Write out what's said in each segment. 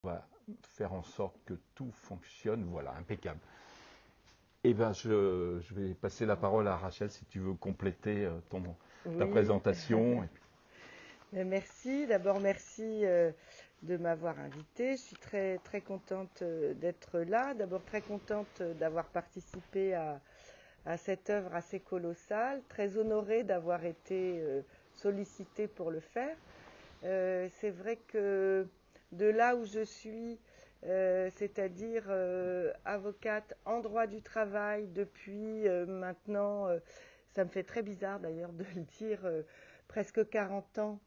On va faire en sorte que tout fonctionne. Voilà, impeccable. Eh bien, je vais passer la parole à Rachel si tu veux compléter ta Oui, présentation. merci. D'abord, merci de m'avoir invitée. Je suis très, très contente d'être là. D'abord, très contente d'avoir participé à cette œuvre assez colossale. Très honorée d'avoir été sollicitée pour le faire. C'est vrai que de là où je suis, c'est-à-dire avocate en droit du travail depuis maintenant, ça me fait très bizarre d'ailleurs de le dire, presque 40 ans,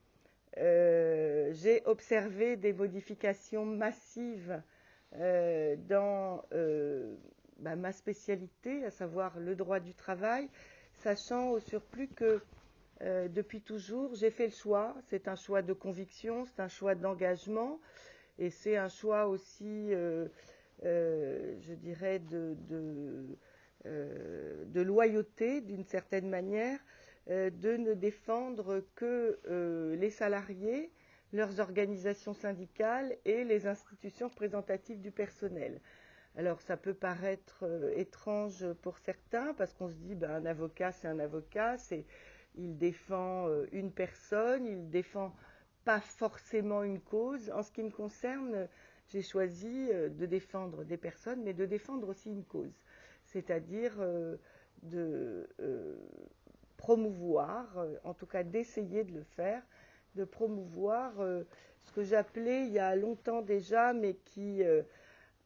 j'ai observé des modifications massives dans ma spécialité, à savoir le droit du travail, sachant au surplus que depuis toujours, j'ai fait le choix. C'est un choix de conviction, c'est un choix d'engagement, et c'est un choix aussi, je dirais, de loyauté d'une certaine manière, de ne défendre que les salariés, leurs organisations syndicales et les institutions représentatives du personnel. Alors ça peut paraître étrange pour certains parce qu'on se dit un avocat c'est un avocat, il défend une personne, il défend pas forcément une cause. En ce qui me concerne, j'ai choisi de défendre des personnes, mais de défendre aussi une cause, c'est-à-dire de promouvoir, en tout cas d'essayer de le faire, de promouvoir ce que j'appelais il y a longtemps déjà, mais qui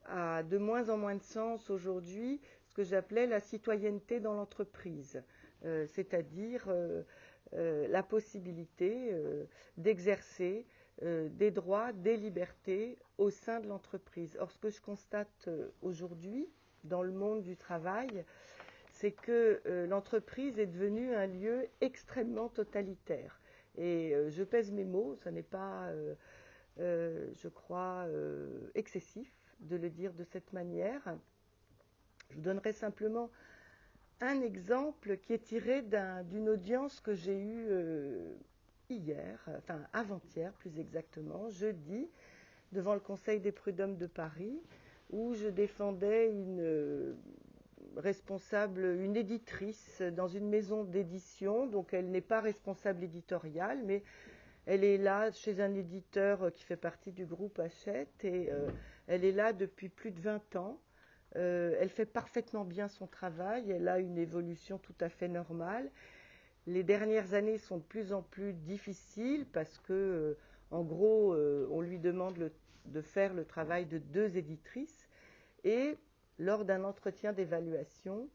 a de moins en moins de sens aujourd'hui, ce que j'appelais la citoyenneté dans l'entreprise, c'est-à-dire la possibilité d'exercer des droits, des libertés au sein de l'entreprise. Or, ce que je constate aujourd'hui dans le monde du travail, c'est que l'entreprise est devenue un lieu extrêmement totalitaire. Et je pèse mes mots, ce n'est pas, je crois, excessif de le dire de cette manière. Je vous donnerai simplement un exemple qui est tiré d'une audience que j'ai eue hier, enfin avant-hier plus exactement, jeudi, devant le Conseil des prud'hommes de Paris, où je défendais une responsable, une éditrice dans une maison d'édition. Donc elle n'est pas responsable éditoriale, mais elle est là chez un éditeur qui fait partie du groupe Hachette, et elle est là depuis plus de 20 ans. Elle fait parfaitement bien son travail, elle a une évolution tout à fait normale. Les dernières années sont de plus en plus difficiles parce que, en gros, on lui demande de faire le travail de 2 éditrices, et lors d'un entretien d'évaluation,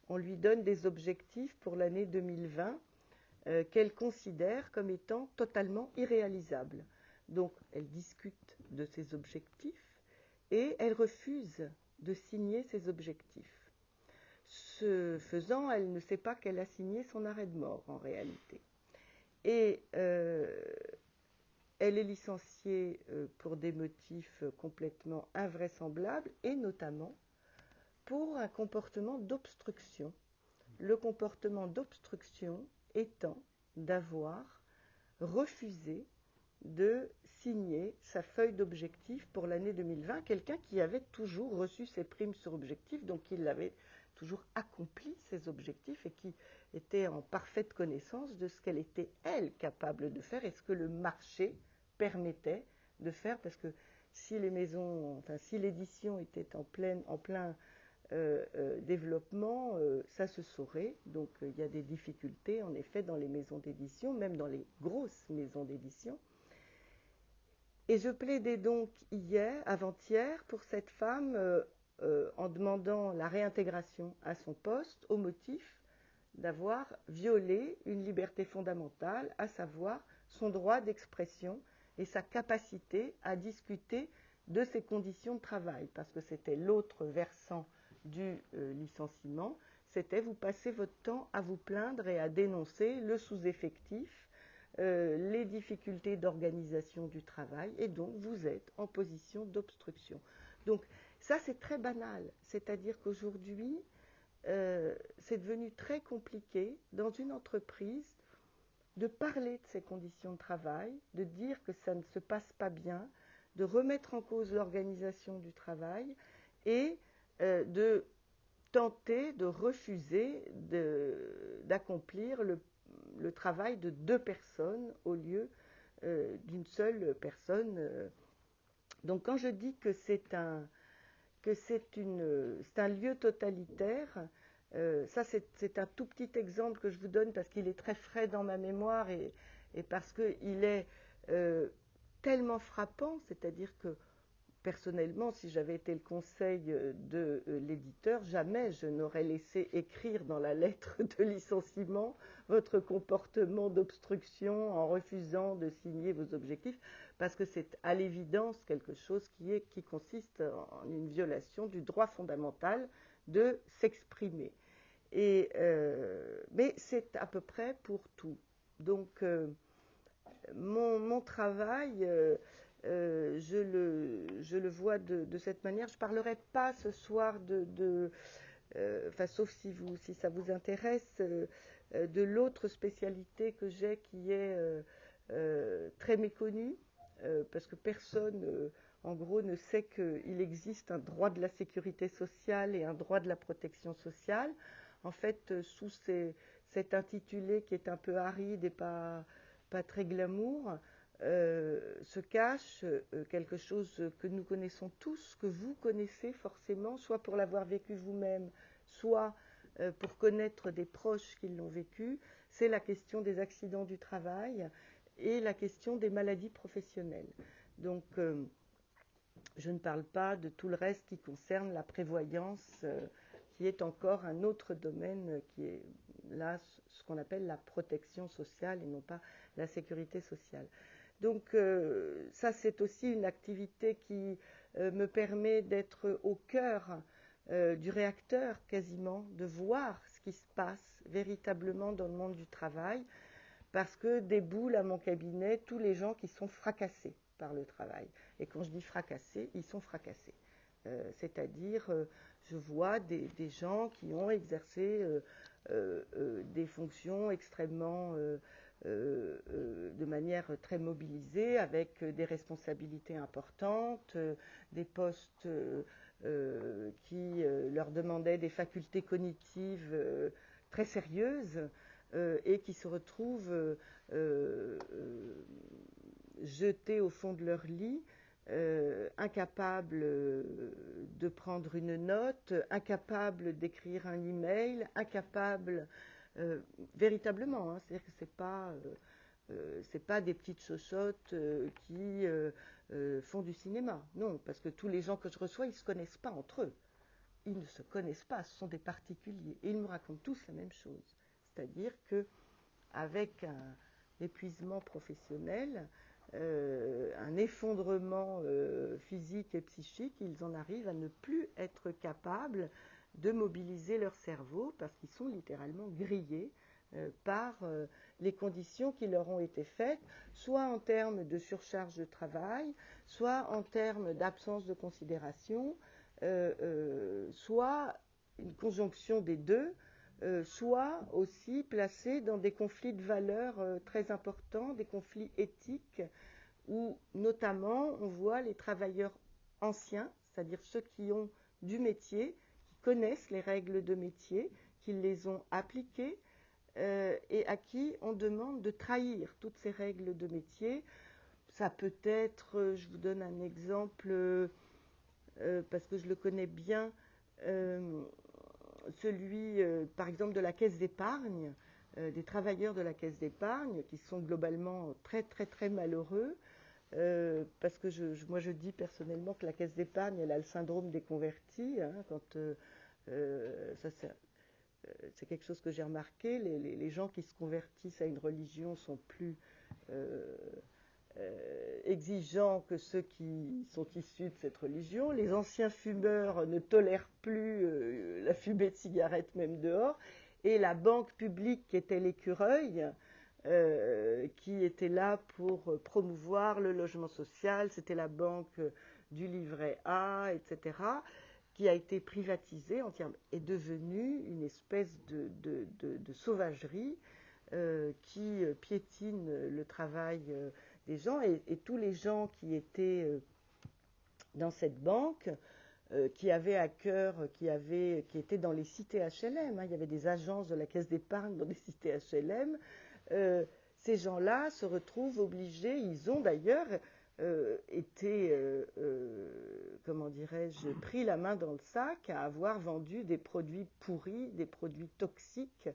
on lui donne des objectifs pour l'année 2020 qu'elle considère comme étant totalement irréalisables. Donc, elle discute de ses objectifs et elle refuse de signer ses objectifs. Ce faisant, elle ne sait pas qu'elle a signé son arrêt de mort en réalité. Et elle est licenciée pour des motifs complètement invraisemblables, et notamment pour un comportement d'obstruction. Le comportement d'obstruction étant d'avoir refusé de signer sa feuille d'objectif pour l'année 2020, quelqu'un qui avait toujours reçu ses primes sur objectif, donc qui avait toujours accompli ses objectifs et qui était en parfaite connaissance de ce qu'elle était, elle, capable de faire et ce que le marché permettait de faire, parce que si les maisons, enfin si l'édition était en plein développement, ça se saurait. Donc il y a des difficultés en effet dans les maisons d'édition, même dans les grosses maisons d'édition. Et je plaidais donc avant-hier, pour cette femme en demandant la réintégration à son poste au motif d'avoir violé une liberté fondamentale, à savoir son droit d'expression et sa capacité à discuter de ses conditions de travail, parce que c'était l'autre versant du licenciement, c'était vous passez votre temps à vous plaindre et à dénoncer le sous-effectif, les difficultés d'organisation du travail, et donc vous êtes en position d'obstruction. Donc ça c'est très banal, c'est-à-dire qu'aujourd'hui c'est devenu très compliqué dans une entreprise de parler de ses conditions de travail, de dire que ça ne se passe pas bien, de remettre en cause l'organisation du travail et de tenter de refuser d'accomplir le travail de 2 personnes au lieu d'une seule personne. Donc quand je dis que c'est un lieu totalitaire, ça c'est un tout petit exemple que je vous donne parce qu'il est très frais dans ma mémoire et parce qu'il est tellement frappant, c'est-à-dire que personnellement, si j'avais été le conseil de l'éditeur, jamais je n'aurais laissé écrire dans la lettre de licenciement votre comportement d'obstruction en refusant de signer vos objectifs, parce que c'est à l'évidence quelque chose qui consiste en une violation du droit fondamental de s'exprimer. Mais c'est à peu près pour tout. Donc, mon travail, je le vois de cette manière. Je ne parlerai pas ce soir sauf si ça vous intéresse, de l'autre spécialité que j'ai qui est très méconnue, parce que personne, en gros, ne sait qu'il existe un droit de la sécurité sociale et un droit de la protection sociale. En fait, sous cet intitulé qui est un peu aride et pas très glamour, se cache quelque chose que nous connaissons tous, que vous connaissez forcément, soit pour l'avoir vécu vous-même, soit pour connaître des proches qui l'ont vécu. C'est la question des accidents du travail et la question des maladies professionnelles. Donc, je ne parle pas de tout le reste qui concerne la prévoyance, qui est encore un autre domaine qui est là ce qu'on appelle la protection sociale et non pas la sécurité sociale. Donc ça, c'est aussi une activité qui me permet d'être au cœur du réacteur quasiment, de voir ce qui se passe véritablement dans le monde du travail, parce que déboulent à mon cabinet tous les gens qui sont fracassés par le travail. Et quand je dis fracassés, ils sont fracassés. C'est-à-dire, je vois des gens qui ont exercé des fonctions extrêmement de manière très mobilisée, avec des responsabilités importantes, des postes qui leur demandaient des facultés cognitives très sérieuses et qui se retrouvent jetés au fond de leur lit, incapables de prendre une note, incapables d'écrire un email, incapables véritablement, hein, c'est-à-dire que c'est pas des petites chochottes qui font du cinéma. Non, parce que tous les gens que je reçois, ils ne se connaissent pas entre eux. Ils ne se connaissent pas, ce sont des particuliers. Et ils me racontent tous la même chose. C'est-à-dire qu'avec un épuisement professionnel, un effondrement physique et psychique, ils en arrivent à ne plus être capables de mobiliser leur cerveau parce qu'ils sont littéralement grillés par les conditions qui leur ont été faites, soit en termes de surcharge de travail, soit en termes d'absence de considération, soit une conjonction des deux, soit aussi placés dans des conflits de valeurs très importants, des conflits éthiques, où notamment on voit les travailleurs anciens, c'est-à-dire ceux qui ont du métier, qui connaissent les règles de métier, qui les ont appliquées, et à qui on demande de trahir toutes ces règles de métier. Ça peut être, je vous donne un exemple, parce que je le connais bien, celui, par exemple, de la caisse d'épargne, des travailleurs de la caisse d'épargne, qui sont globalement très, très, très malheureux, parce que moi je dis personnellement que la caisse d'épargne, elle a le syndrome des convertis, hein, quand c'est quelque chose que j'ai remarqué, les gens qui se convertissent à une religion sont plus exigeants que ceux qui sont issus de cette religion. Les anciens fumeurs ne tolèrent plus la fumée de cigarette même dehors. Et la banque publique qui était l'écureuil, qui était là pour promouvoir le logement social, c'était la banque du livret A, etc., qui a été privatisée entièrement, est devenue une espèce de sauvagerie qui piétine le travail des gens, et tous les gens qui étaient dans cette banque qui avait à cœur, qui était dans les cités HLM. Il y avait des agences de la Caisse d'épargne dans les cités HLM. Ces gens-là se retrouvent obligés, ils ont d'ailleurs été, comment dirais-je, pris la main dans le sac à avoir vendu des produits pourris, des produits toxiques,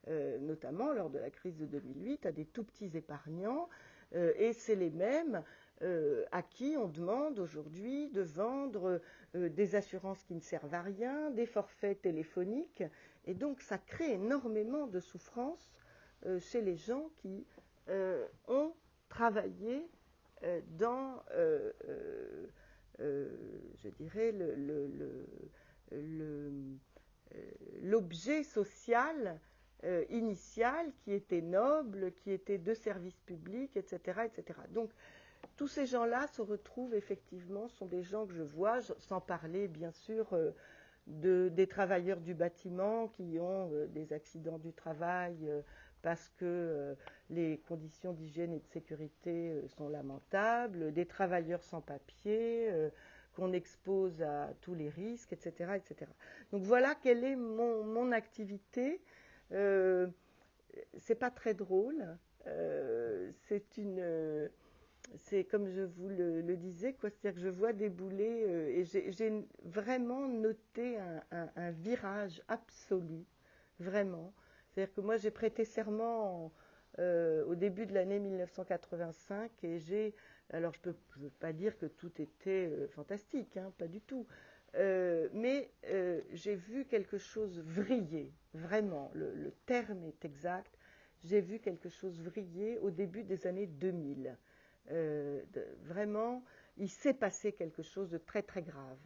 notamment lors de la crise de 2008, à des tout petits épargnants. Et c'est les mêmes à qui on demande aujourd'hui de vendre des assurances qui ne servent à rien, des forfaits téléphoniques. Et donc ça crée énormément de souffrance chez les gens qui ont travaillé dans, je dirais, l'objet social initial qui était noble, qui était de service public, etc., etc. Donc, tous ces gens-là se retrouvent effectivement, sont des gens que je vois, sans parler bien sûr des travailleurs du bâtiment qui ont des accidents du travail parce que les conditions d'hygiène et de sécurité sont lamentables, des travailleurs sans papier qu'on expose à tous les risques, etc., etc. Donc voilà quelle est mon activité. C'est pas très drôle. C'est comme je vous le disais, quoi. C'est-à-dire que je vois débouler et j'ai vraiment noté un virage absolu, vraiment. C'est-à-dire que moi j'ai prêté serment au début de l'année 1985 et alors je peux pas dire que tout était fantastique, hein, pas du tout. Mais j'ai vu quelque chose vriller, vraiment, le terme est exact. J'ai vu quelque chose vriller au début des années 2000. Vraiment, il s'est passé quelque chose de très très grave.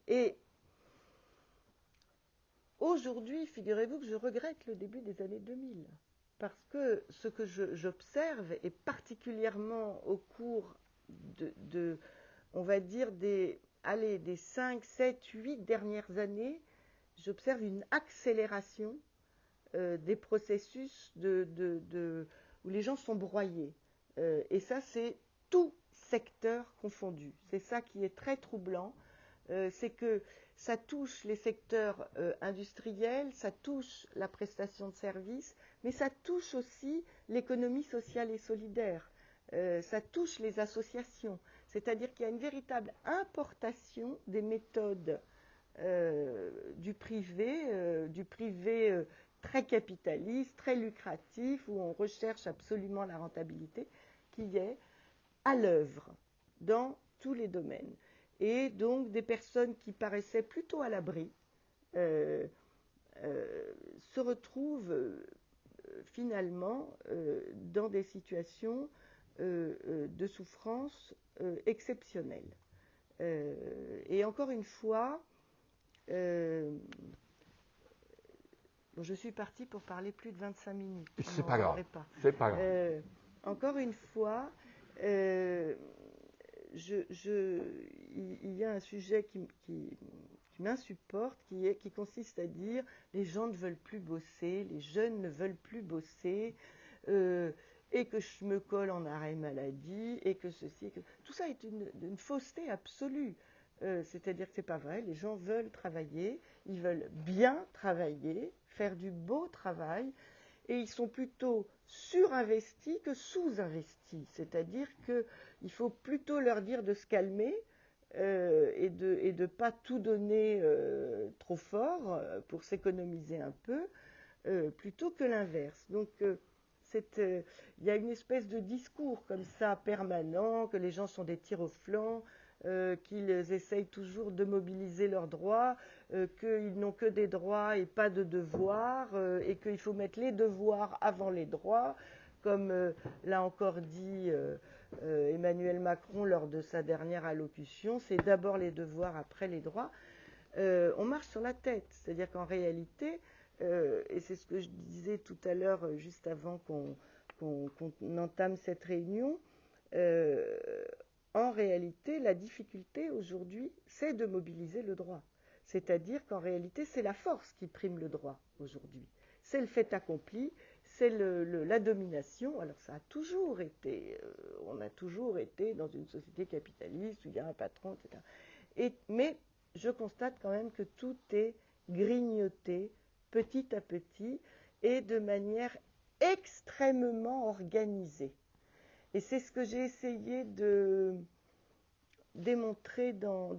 Et aujourd'hui, figurez-vous que je regrette le début des années 2000. Parce que ce que j'observe, et particulièrement au cours on va dire, des 5, 7, 8 dernières années, j'observe une accélération des processus où les gens sont broyés. Et ça, c'est tout secteur confondu. C'est ça qui est très troublant. C'est que ça touche les secteurs industriels, ça touche la prestation de services, mais ça touche aussi l'économie sociale et solidaire. Ça touche les associations. C'est-à-dire qu'il y a une véritable importation des méthodes du privé très capitaliste, très lucratif, où on recherche absolument la rentabilité, qui est à l'œuvre dans tous les domaines. Et donc des personnes qui paraissaient plutôt à l'abri se retrouvent finalement dans des situations de souffrance exceptionnelles. Et encore une fois, je suis partie pour parler plus de 25 minutes. C'est pas grave. C'est pas grave. Encore une fois, il y a un sujet qui m'insupporte, qui consiste à dire les gens ne veulent plus bosser, les jeunes ne veulent plus bosser, et que je me colle en arrêt maladie, et que ceci, et que... Tout ça est une fausseté absolue. C'est-à-dire que c'est pas vrai, les gens veulent travailler, ils veulent bien travailler, faire du beau travail, et ils sont plutôt surinvestis que sous-investis. C'est-à-dire qu'il faut plutôt leur dire de se calmer et de pas tout donner trop fort pour s'économiser un peu, plutôt que l'inverse. Donc il y a une espèce de discours comme ça permanent, que les gens sont des tirs au flanc, qu'ils essayent toujours de mobiliser leurs droits, qu'ils n'ont que des droits et pas de devoirs, et qu'il faut mettre les devoirs avant les droits, comme l'a encore dit Emmanuel Macron lors de sa dernière allocution, c'est d'abord les devoirs, après les droits. On marche sur la tête, c'est-à-dire qu'en réalité, et c'est ce que je disais tout à l'heure, juste avant qu'on entame cette réunion, en réalité, la difficulté aujourd'hui, c'est de mobiliser le droit. C'est-à-dire qu'en réalité, c'est la force qui prime le droit aujourd'hui. C'est le fait accompli, c'est la domination. Alors ça a toujours été, on a toujours été dans une société capitaliste où il y a un patron, etc. Mais je constate quand même que tout est grignoté petit à petit et de manière extrêmement organisée. Et c'est ce que j'ai essayé de démontrer dans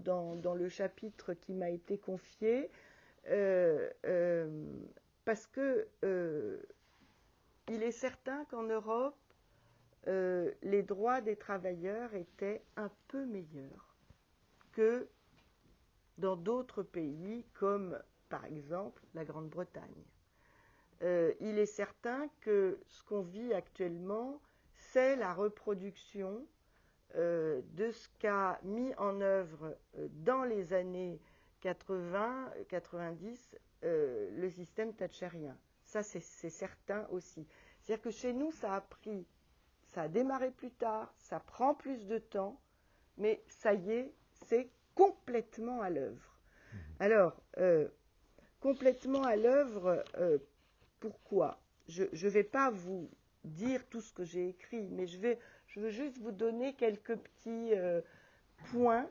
le chapitre qui m'a été confié, parce que il est certain qu'en Europe, les droits des travailleurs étaient un peu meilleurs que dans d'autres pays, comme par exemple la Grande-Bretagne. Il est certain que ce qu'on vit actuellement, c'est la reproduction de ce qu'a mis en œuvre dans les années 80-90 le système thatchérien. Ça, c'est certain aussi. C'est-à-dire que chez nous, ça a démarré plus tard, ça prend plus de temps, mais ça y est, c'est complètement à l'œuvre. Alors, complètement à l'œuvre, pourquoi ? Je ne vais pas vous dire tout ce que j'ai écrit, mais je veux juste vous donner quelques petits points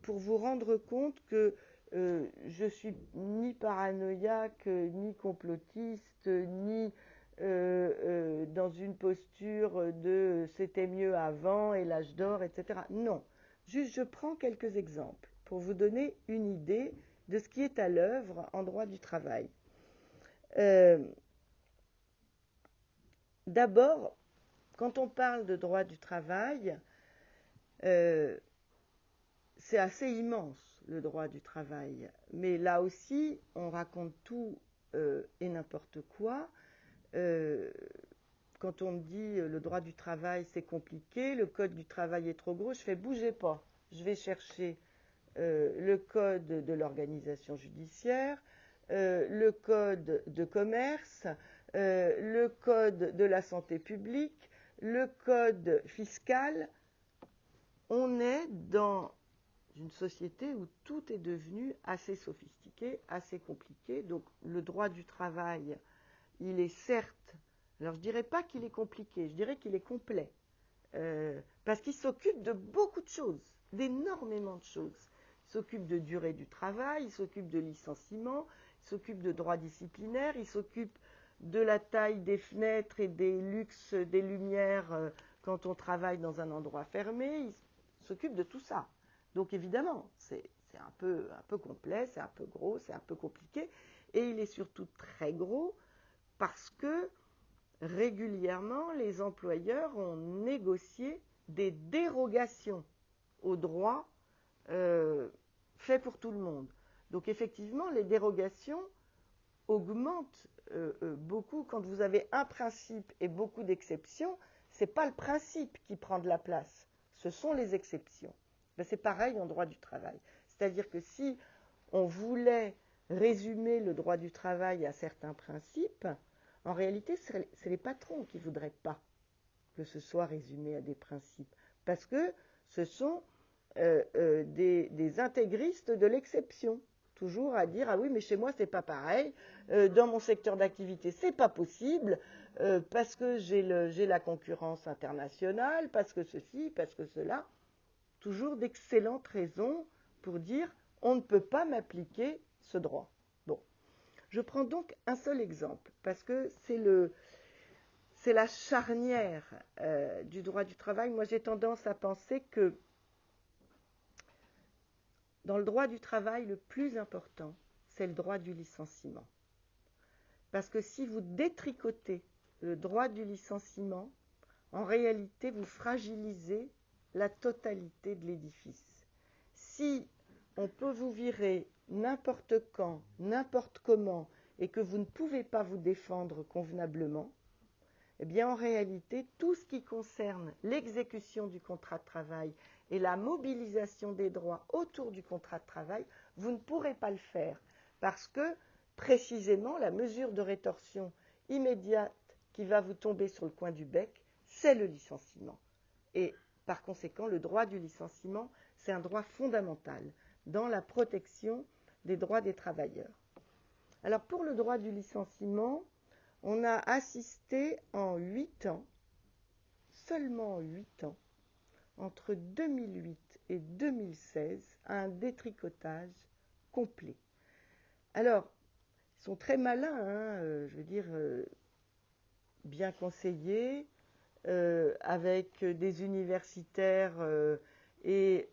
pour vous rendre compte que je suis ni paranoïaque, ni complotiste, ni dans une posture de c'était mieux avant et l'âge d'or, etc. Non, juste je prends quelques exemples pour vous donner une idée de ce qui est à l'œuvre en droit du travail. D'abord, quand on parle de droit du travail, c'est assez immense, le droit du travail. Mais là aussi, on raconte tout et n'importe quoi. Quand on me dit le droit du travail, c'est compliqué, le code du travail est trop gros, je fais bougez pas. Je vais chercher le code de l'organisation judiciaire, le code de commerce, le code de la santé publique, le code fiscal. On est dans une société où tout est devenu assez sophistiqué, assez compliqué. Donc le droit du travail, il est certes, alors je ne dirais pas qu'il est compliqué, je dirais qu'il est complet, parce qu'il s'occupe de beaucoup de choses, d'énormément de choses. Il s'occupe de durée du travail, il s'occupe de licenciement, il s'occupe de droit disciplinaire, il s'occupe de la taille des fenêtres et des luxes des lumières quand on travaille dans un endroit fermé, il s'occupe de tout ça. Donc évidemment, c'est un peu complet, c'est un peu gros, c'est un peu compliqué, et il est surtout très gros parce que régulièrement, les employeurs ont négocié des dérogations aux droits faits pour tout le monde. Donc effectivement, les dérogations augmentent beaucoup. Quand vous avez un principe et beaucoup d'exceptions, ce n'est pas le principe qui prend de la place, ce sont les exceptions. Ben, c'est pareil en droit du travail. C'est-à-dire que si on voulait résumer le droit du travail à certains principes, en réalité, c'est les patrons qui ne voudraient pas que ce soit résumé à des principes, parce que ce sont des intégristes de l'exception, toujours à dire « Ah oui, mais chez moi, c'est pas pareil, dans mon secteur d'activité, c'est pas possible, parce que j'ai la concurrence internationale, parce que ceci, parce que cela. » Toujours d'excellentes raisons pour dire « On ne peut pas m'appliquer ce droit. » Bon. Je prends donc un seul exemple, parce que c'est la charnière du droit du travail. Moi, j'ai tendance à penser que dans le droit du travail, le plus important, c'est le droit du licenciement. Parce que si vous détricotez le droit du licenciement, en réalité, vous fragilisez la totalité de l'édifice. Si on peut vous virer n'importe quand, n'importe comment, et que vous ne pouvez pas vous défendre convenablement, eh bien en réalité, tout ce qui concerne l'exécution du contrat de travail et la mobilisation des droits autour du contrat de travail, vous ne pourrez pas le faire parce que précisément la mesure de rétorsion immédiate qui va vous tomber sur le coin du bec, c'est le licenciement. Et par conséquent, le droit du licenciement, c'est un droit fondamental dans la protection des droits des travailleurs. Alors pour le droit du licenciement, on a assisté en 8 ans, seulement en 8 ans, entre 2008 et 2016, à un détricotage complet. Alors, ils sont très malins, hein, je veux dire, bien conseillés, avec des universitaires et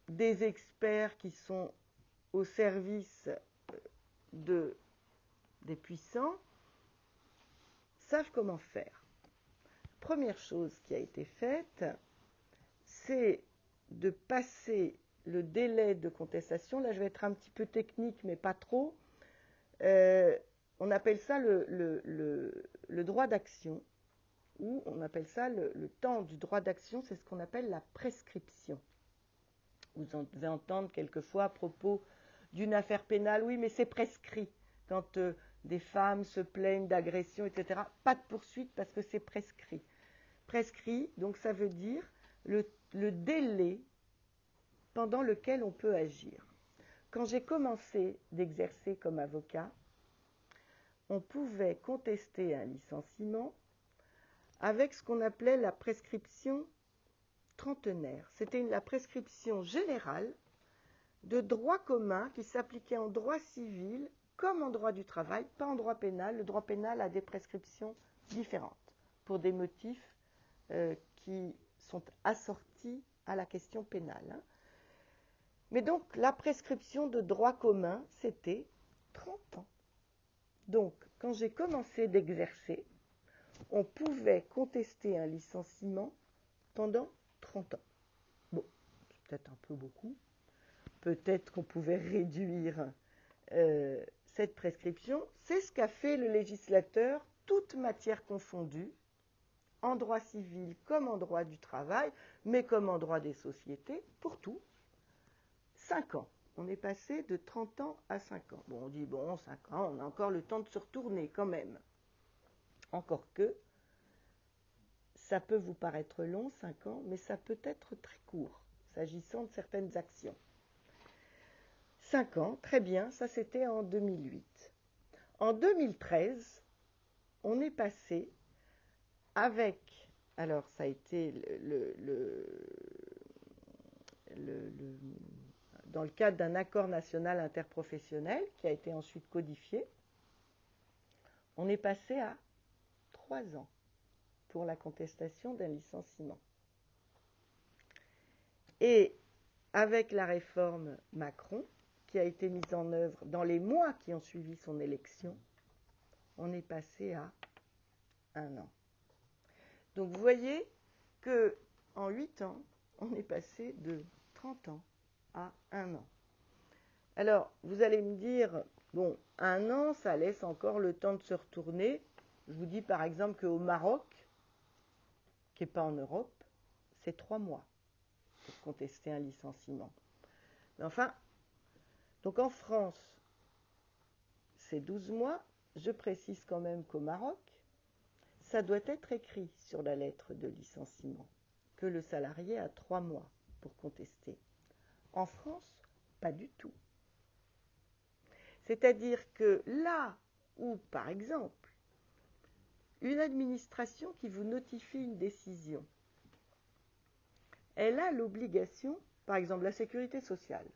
des experts qui sont au service des puissants, savent comment faire. Première chose qui a été faite, c'est de passer le délai de contestation. Là, je vais être un petit peu technique, mais pas trop. On appelle ça le droit d'action, ou on appelle ça le temps du droit d'action, c'est ce qu'on appelle la prescription. Vous devez entendre quelquefois à propos d'une affaire pénale, oui, mais c'est prescrit. Quand des femmes se plaignent d'agression, etc., pas de poursuite parce que c'est prescrit. Prescrit, donc ça veut dire le délai pendant lequel on peut agir. Quand j'ai commencé d'exercer comme avocat, on pouvait contester un licenciement avec ce qu'on appelait la prescription trentenaire. C'était la prescription générale de droit commun qui s'appliquait en droit civil comme en droit du travail, pas en droit pénal. Le droit pénal a des prescriptions différentes pour des motifs qui sont assortis à la question pénale. Hein. Mais donc, la prescription de droit commun, c'était 30 ans. Donc, quand j'ai commencé d'exercer, on pouvait contester un licenciement pendant 30 ans. Bon, c'est peut-être un peu beaucoup. Peut-être qu'on pouvait réduire cette prescription. C'est ce qu'a fait le législateur, toute matière confondue, en droit civil comme en droit du travail, mais comme en droit des sociétés, pour tout. 5 ans. On est passé de 30 ans à 5 ans. Bon, on dit, 5 ans, on a encore le temps de se retourner quand même. Encore que, ça peut vous paraître long, 5 ans, mais ça peut être très court, s'agissant de certaines actions. 5 ans, très bien, ça c'était en 2008. En 2013, on est passé avec, alors ça a été dans le cadre d'un accord national interprofessionnel qui a été ensuite codifié, on est passé à 3 ans pour la contestation d'un licenciement. Et avec la réforme Macron, qui a été mise en œuvre dans les mois qui ont suivi son élection, on est passé à 1 an. Donc vous voyez qu'en 8 ans, on est passé de 30 ans à 1 an. Alors, vous allez me dire, 1 an, ça laisse encore le temps de se retourner. Je vous dis par exemple qu'au Maroc, qui n'est pas en Europe, c'est 3 mois pour contester un licenciement. Mais enfin, donc en France, c'est 12 mois. Je précise quand même qu'au Maroc, ça doit être écrit sur la lettre de licenciement que le salarié a 3 mois pour contester. En France, pas du tout. C'est-à-dire que là où, par exemple, une administration qui vous notifie une décision, elle a l'obligation, par exemple la sécurité sociale,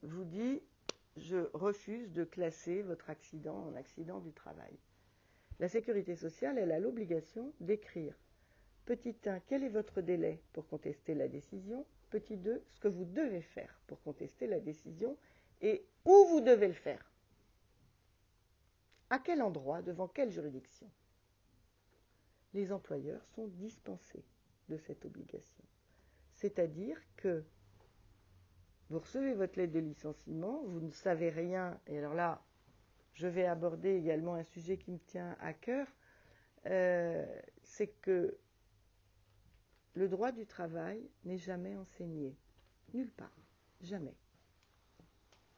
vous dit « je refuse de classer votre accident en accident du travail ». La sécurité sociale, elle a l'obligation d'écrire petit 1, quel est votre délai pour contester la décision, petit 2, ce que vous devez faire pour contester la décision et où vous devez le faire. À quel endroit, devant quelle juridiction? Les employeurs sont dispensés de cette obligation. C'est-à-dire que vous recevez votre lettre de licenciement, vous ne savez rien, et alors là, je vais aborder également un sujet qui me tient à cœur, c'est que le droit du travail n'est jamais enseigné, nulle part, jamais.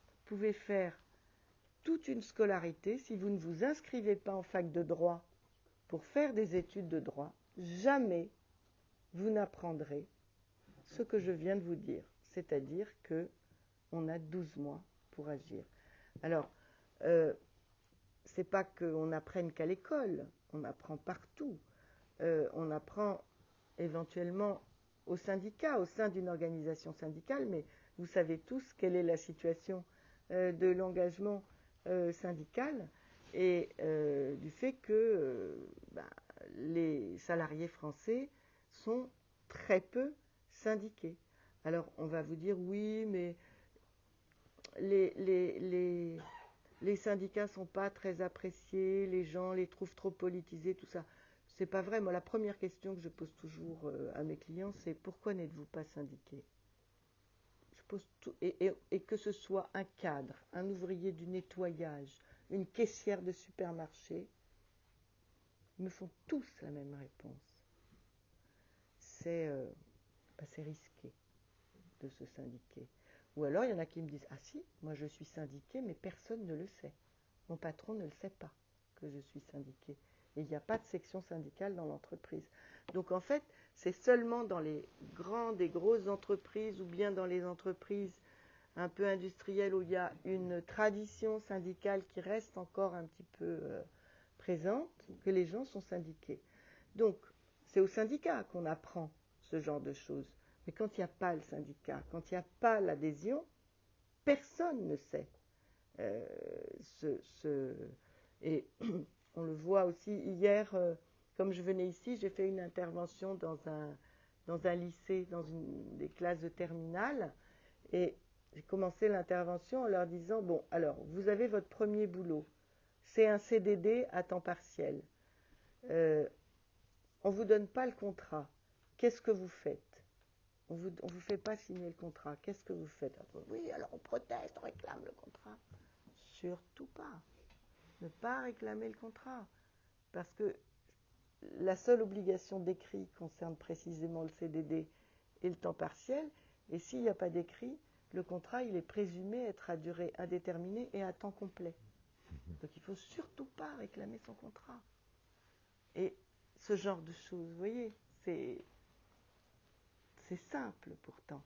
Vous pouvez faire toute une scolarité, si vous ne vous inscrivez pas en fac de droit pour faire des études de droit, jamais vous n'apprendrez ce que je viens de vous dire, c'est-à-dire qu'on a 12 mois pour agir. Alors, c'est pas qu'on n'apprenne qu'à l'école, on apprend partout. On apprend éventuellement au syndicat, au sein d'une organisation syndicale, mais vous savez tous quelle est la situation de l'engagement syndical et du fait que les salariés français sont très peu syndiqués. Alors on va vous dire oui, mais les syndicats ne sont pas très appréciés, les gens les trouvent trop politisés, tout ça. C'est pas vrai. Moi, la première question que je pose toujours à mes clients, c'est pourquoi n'êtes-vous pas syndiqué? Je pose tout, et que ce soit un cadre, un ouvrier du nettoyage, une caissière de supermarché, ils me font tous la même réponse. C'est risqué de se syndiquer. Ou alors, il y en a qui me disent « Ah si, moi je suis syndiqué, mais personne ne le sait. Mon patron ne le sait pas que je suis syndiqué. Et il n'y a pas de section syndicale dans l'entreprise. » Donc en fait, c'est seulement dans les grandes et grosses entreprises ou bien dans les entreprises un peu industrielles où il y a une tradition syndicale qui reste encore un petit peu présente que les gens sont syndiqués. Donc, c'est au syndicat qu'on apprend ce genre de choses. Mais quand il n'y a pas le syndicat, quand il n'y a pas l'adhésion, personne ne sait. Et on le voit aussi hier, comme je venais ici, j'ai fait une intervention dans un lycée, dans des classes de terminale, et j'ai commencé l'intervention en leur disant, bon, alors, vous avez votre premier boulot, c'est un CDD à temps partiel. On ne vous donne pas le contrat. Qu'est-ce que vous faites? On vous fait pas signer le contrat. Qu'est-ce que vous faites? Oui, alors on proteste, on réclame le contrat. Surtout pas. Ne pas réclamer le contrat. Parce que la seule obligation d'écrit concerne précisément le CDD et le temps partiel. Et s'il n'y a pas d'écrit, le contrat, il est présumé être à durée indéterminée et à temps complet. Donc il ne faut surtout pas réclamer son contrat. Et ce genre de choses, vous voyez, c'est simple pourtant.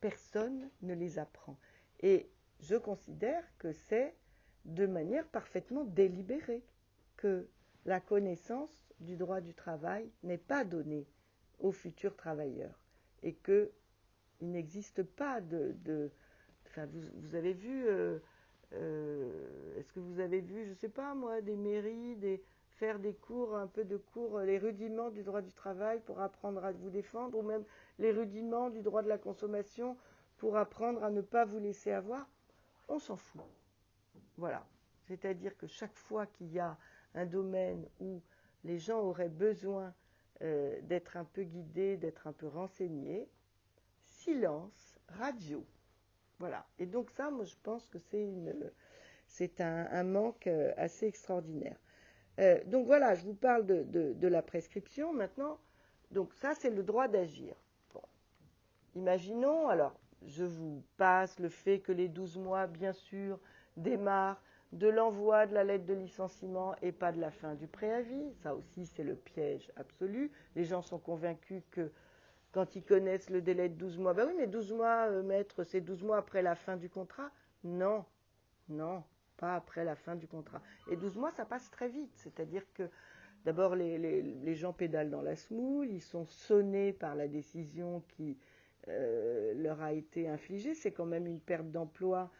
Personne ne les apprend. Et je considère que c'est de manière parfaitement délibérée que la connaissance du droit du travail n'est pas donnée aux futurs travailleurs et qu'il n'existe pas enfin, vous avez vu, est-ce que vous avez vu, je ne sais pas moi, des mairies, faire des cours, un peu de cours, les rudiments du droit du travail pour apprendre à vous défendre, ou même les rudiments du droit de la consommation pour apprendre à ne pas vous laisser avoir? On s'en fout. Voilà. C'est-à-dire que chaque fois qu'il y a un domaine où les gens auraient besoin d'être un peu guidés, d'être un peu renseignés, silence, radio. Voilà. Et donc ça, moi je pense que c'est un manque assez extraordinaire. Donc voilà, je vous parle de la prescription maintenant. Donc ça, c'est le droit d'agir. Bon. Imaginons, alors, je vous passe le fait que les 12 mois, bien sûr, démarrent de l'envoi de la lettre de licenciement et pas de la fin du préavis. Ça aussi, c'est le piège absolu. Les gens sont convaincus que quand ils connaissent le délai de 12 mois, ben oui, mais 12 mois, maître, c'est 12 mois après la fin du contrat. Non, non, pas après la fin du contrat. Et 12 mois, ça passe très vite. C'est-à-dire que d'abord, les gens pédalent dans la semoule, ils sont sonnés par la décision qui leur a été infligée. C'est quand même une perte d'emploi.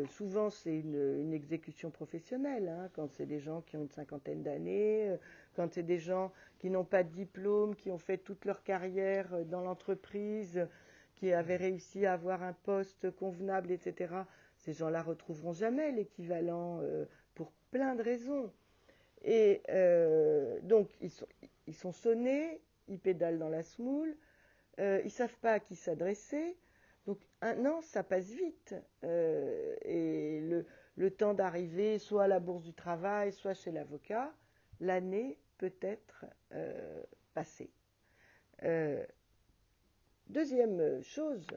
Souvent, c'est une exécution professionnelle, hein, quand c'est des gens qui ont une cinquantaine d'années, quand c'est des gens qui n'ont pas de diplôme, qui ont fait toute leur carrière dans l'entreprise, qui avaient réussi à avoir un poste convenable, etc. Ces gens-là retrouveront jamais l'équivalent pour plein de raisons. Et donc, ils sont sonnés, ils pédalent dans la semoule, ils ne savent pas à qui s'adresser. Donc, un an, ça passe vite. Et le temps d'arriver soit à la bourse du travail, soit chez l'avocat, l'année peut être passée. Deuxième chose,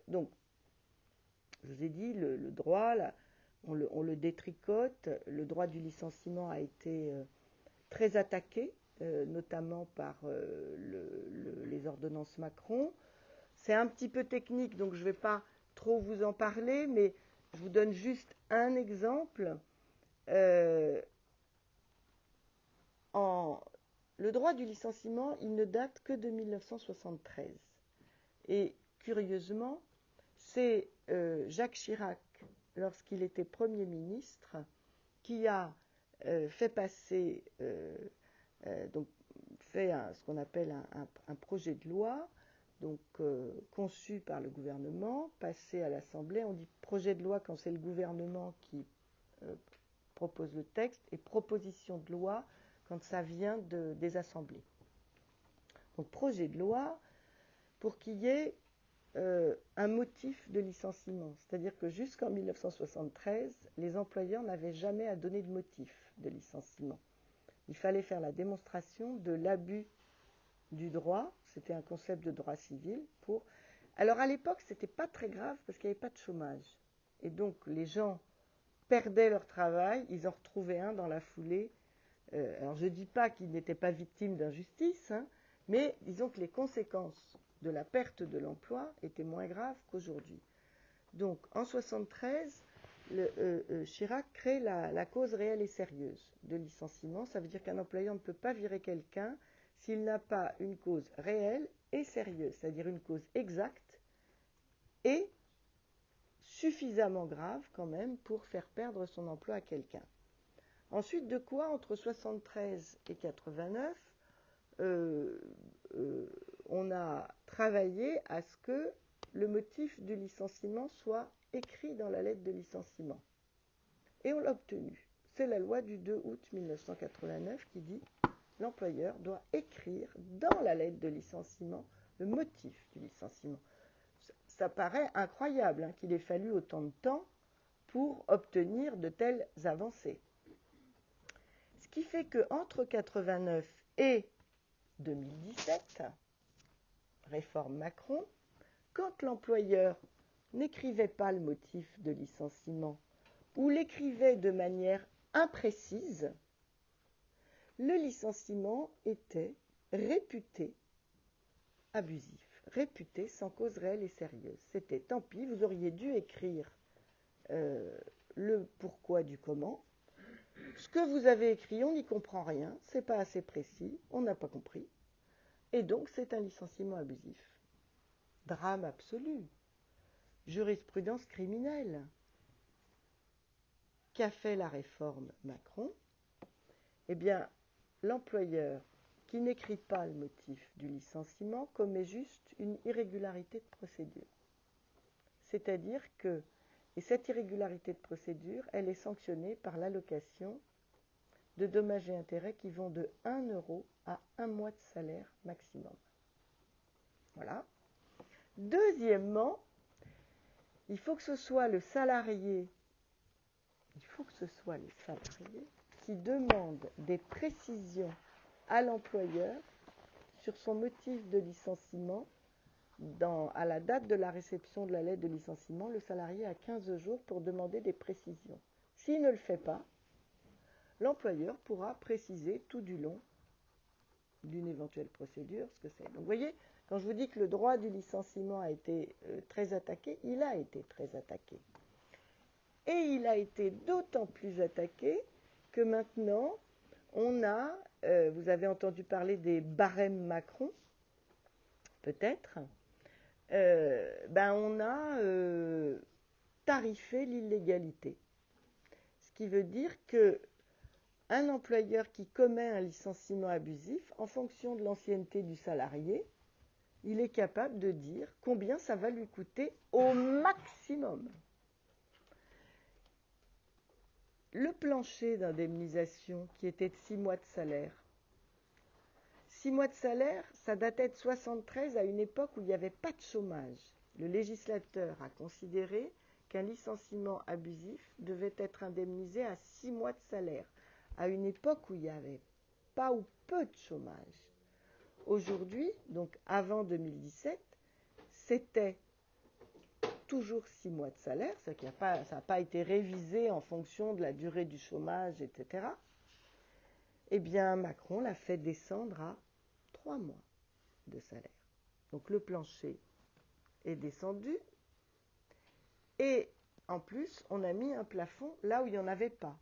donc, je vous ai dit, le droit, là, on le détricote. Le droit du licenciement a été très attaqué, notamment par les ordonnances Macron. C'est un petit peu technique, donc je ne vais pas trop vous en parler, mais je vous donne juste un exemple. le droit du licenciement, il ne date que de 1973. Et curieusement, c'est Jacques Chirac, lorsqu'il était Premier ministre, qui a fait passer, donc fait ce qu'on appelle un projet de loi, donc conçu par le gouvernement, passé à l'Assemblée. On dit projet de loi quand c'est le gouvernement qui propose le texte, et proposition de loi quand ça vient des assemblées. Donc projet de loi pour qu'il y ait un motif de licenciement. C'est-à-dire que jusqu'en 1973, les employeurs n'avaient jamais à donner de motif de licenciement. Il fallait faire la démonstration de l'abus du droit, c'était un concept de droit civil. Alors à l'époque, ce n'était pas très grave parce qu'il n'y avait pas de chômage. Et donc les gens perdaient leur travail, ils en retrouvaient un dans la foulée. Alors je ne dis pas qu'ils n'étaient pas victimes d'injustice, hein, mais disons que les conséquences de la perte de l'emploi étaient moins graves qu'aujourd'hui. Donc en 1973, Chirac crée la cause réelle et sérieuse de licenciement. Ça veut dire qu'un employeur ne peut pas virer quelqu'un s'il n'a pas une cause réelle et sérieuse, c'est-à-dire une cause exacte et suffisamment grave quand même pour faire perdre son emploi à quelqu'un. Ensuite, de quoi, entre 73 et 89, on a travaillé à ce que le motif du licenciement soit écrit dans la lettre de licenciement. Et on l'a obtenu. C'est la loi du 2 août 1989 qui dit l'employeur doit écrire dans la lettre de licenciement le motif du licenciement. Ça paraît incroyable qu'il ait fallu autant de temps pour obtenir de telles avancées. Ce qui fait qu'entre 89 et 2017, réforme Macron, quand l'employeur n'écrivait pas le motif de licenciement ou l'écrivait de manière imprécise, le licenciement était réputé abusif, réputé sans cause réelle et sérieuse. C'était tant pis, vous auriez dû écrire le pourquoi du comment. Ce que vous avez écrit, on n'y comprend rien, c'est pas assez précis, on n'a pas compris. Et donc, c'est un licenciement abusif. Drame absolu. Jurisprudence criminelle. Qu'a fait la réforme Macron? Eh bien, l'employeur qui n'écrit pas le motif du licenciement commet juste une irrégularité de procédure. C'est-à-dire que, et cette irrégularité de procédure, elle est sanctionnée par l'allocation de dommages et intérêts qui vont de 1 euro à 1 mois de salaire maximum. Voilà. Deuxièmement, il faut que ce soit le salarié qui demande des précisions à l'employeur sur son motif de licenciement. À la date de la réception de la lettre de licenciement, le salarié a 15 jours pour demander des précisions. S'il ne le fait pas, l'employeur pourra préciser tout du long d'une éventuelle procédure ce que c'est. Donc vous voyez, quand je vous dis que le droit du licenciement a été très attaqué, il a été très attaqué. Et il a été d'autant plus attaqué que maintenant, on a, vous avez entendu parler des barèmes Macron, peut-être, on a tarifé l'illégalité. Ce qui veut dire que un employeur qui commet un licenciement abusif, en fonction de l'ancienneté du salarié, il est capable de dire combien ça va lui coûter au maximum. Le plancher d'indemnisation qui était de 6 mois de salaire. 6 mois de salaire, ça datait de 73 à une époque où il n'y avait pas de chômage. Le législateur a considéré qu'un licenciement abusif devait être indemnisé à 6 mois de salaire, à une époque où il n'y avait pas ou peu de chômage. Aujourd'hui, donc avant 2017, c'était toujours 6 mois de salaire, c'est-à-dire que ça n'a pas été révisé en fonction de la durée du chômage, etc. Eh bien, Macron l'a fait descendre à 3 mois de salaire. Donc le plancher est descendu et en plus, on a mis un plafond là où il n'y en avait pas.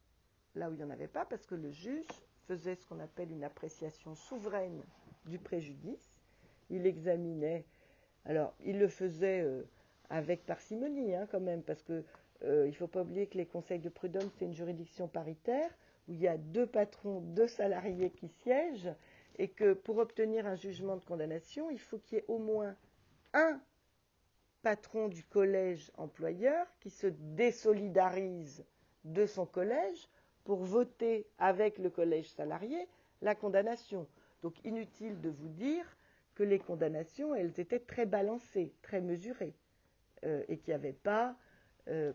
là où il n'y en avait pas, parce que le juge faisait ce qu'on appelle une appréciation souveraine du préjudice. Il examinait, alors il le faisait avec parcimonie quand même, parce que il ne faut pas oublier que les conseils de prud'homme, c'est une juridiction paritaire, où il y a 2 patrons, 2 salariés qui siègent, et que pour obtenir un jugement de condamnation, il faut qu'il y ait au moins un patron du collège employeur qui se désolidarise de son collège pour voter avec le collège salarié la condamnation. Donc inutile de vous dire que les condamnations, elles étaient très balancées, très mesurées, et qu'il n'y avait pas,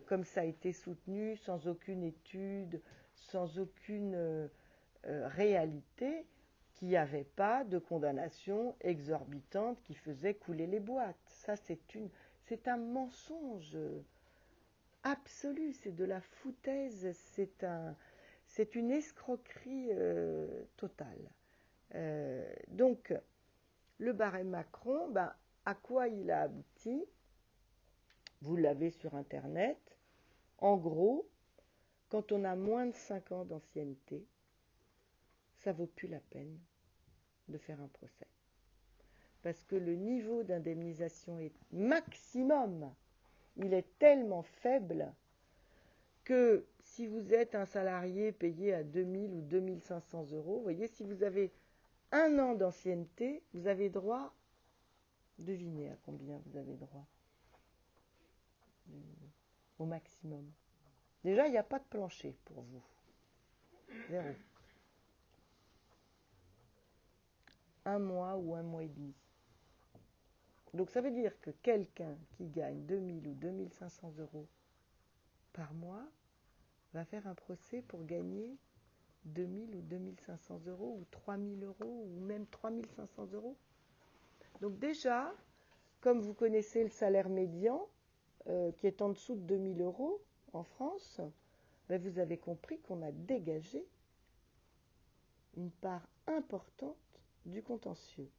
comme ça a été soutenu, sans aucune étude, sans aucune réalité, qu'il n'y avait pas de condamnation exorbitante qui faisait couler les boîtes. Ça, c'est un mensonge absolu, c'est de la foutaise, c'est une escroquerie totale. Donc, le barème Macron, à quoi il a abouti? Vous l'avez sur Internet. En gros, quand on a moins de 5 ans d'ancienneté, ça vaut plus la peine de faire un procès. Parce que le niveau d'indemnisation est maximum. Il est tellement faible que si vous êtes un salarié payé à 2000 ou 2500 €, vous voyez, si vous avez 1 an d'ancienneté, vous avez droit, devinez à combien vous avez droit, au maximum. Déjà, il n'y a pas de plancher pour vous. 0. 1 mois ou 1 mois et demi. Donc ça veut dire que quelqu'un qui gagne 2000 ou 2500 € par mois va faire un procès pour gagner 2000 ou 2500 € ou 3000 € ou même 3500 €. Donc déjà, comme vous connaissez le salaire médian, qui est en dessous de 2000 € en France, vous avez compris qu'on a dégagé une part importante du contentieux.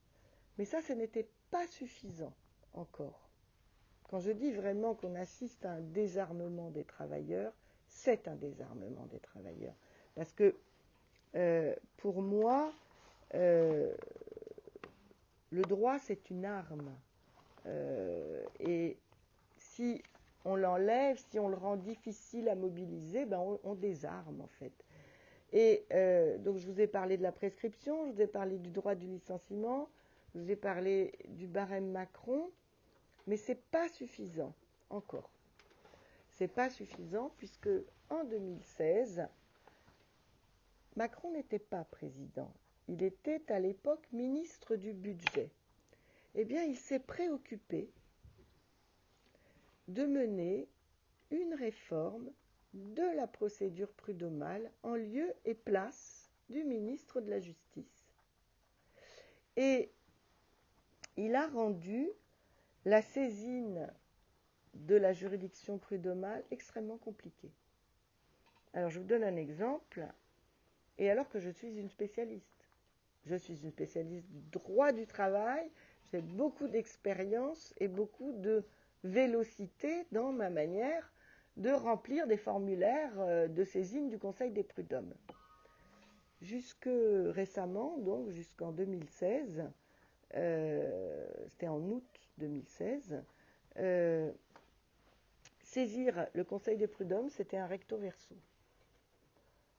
Mais ça, ce n'était pas suffisant encore. Quand je dis vraiment qu'on assiste à un désarmement des travailleurs, c'est un désarmement des travailleurs. Parce que, pour moi, le droit, c'est une arme. Et si on l'enlève, si on le rend difficile à mobiliser, on désarme en fait. Et donc je vous ai parlé de la prescription, je vous ai parlé du droit du licenciement, je vous ai parlé du barème Macron, mais ce n'est pas suffisant encore. Ce n'est pas suffisant puisque en 2016, Macron n'était pas président. Il était à l'époque ministre du budget. Eh bien, il s'est préoccupé de mener une réforme de la procédure prud'homale en lieu et place du ministre de la Justice. Et il a rendu la saisine de la juridiction prud'homale extrêmement compliquée. Alors je vous donne un exemple, et alors que je suis une spécialiste. Je suis une spécialiste du droit du travail, j'ai beaucoup d'expérience et beaucoup de vélocité dans ma manière de remplir des formulaires de saisine du Conseil des prud'hommes. Jusque récemment, donc jusqu'en 2016, c'était en août 2016, saisir le Conseil des prud'hommes, c'était un recto verso.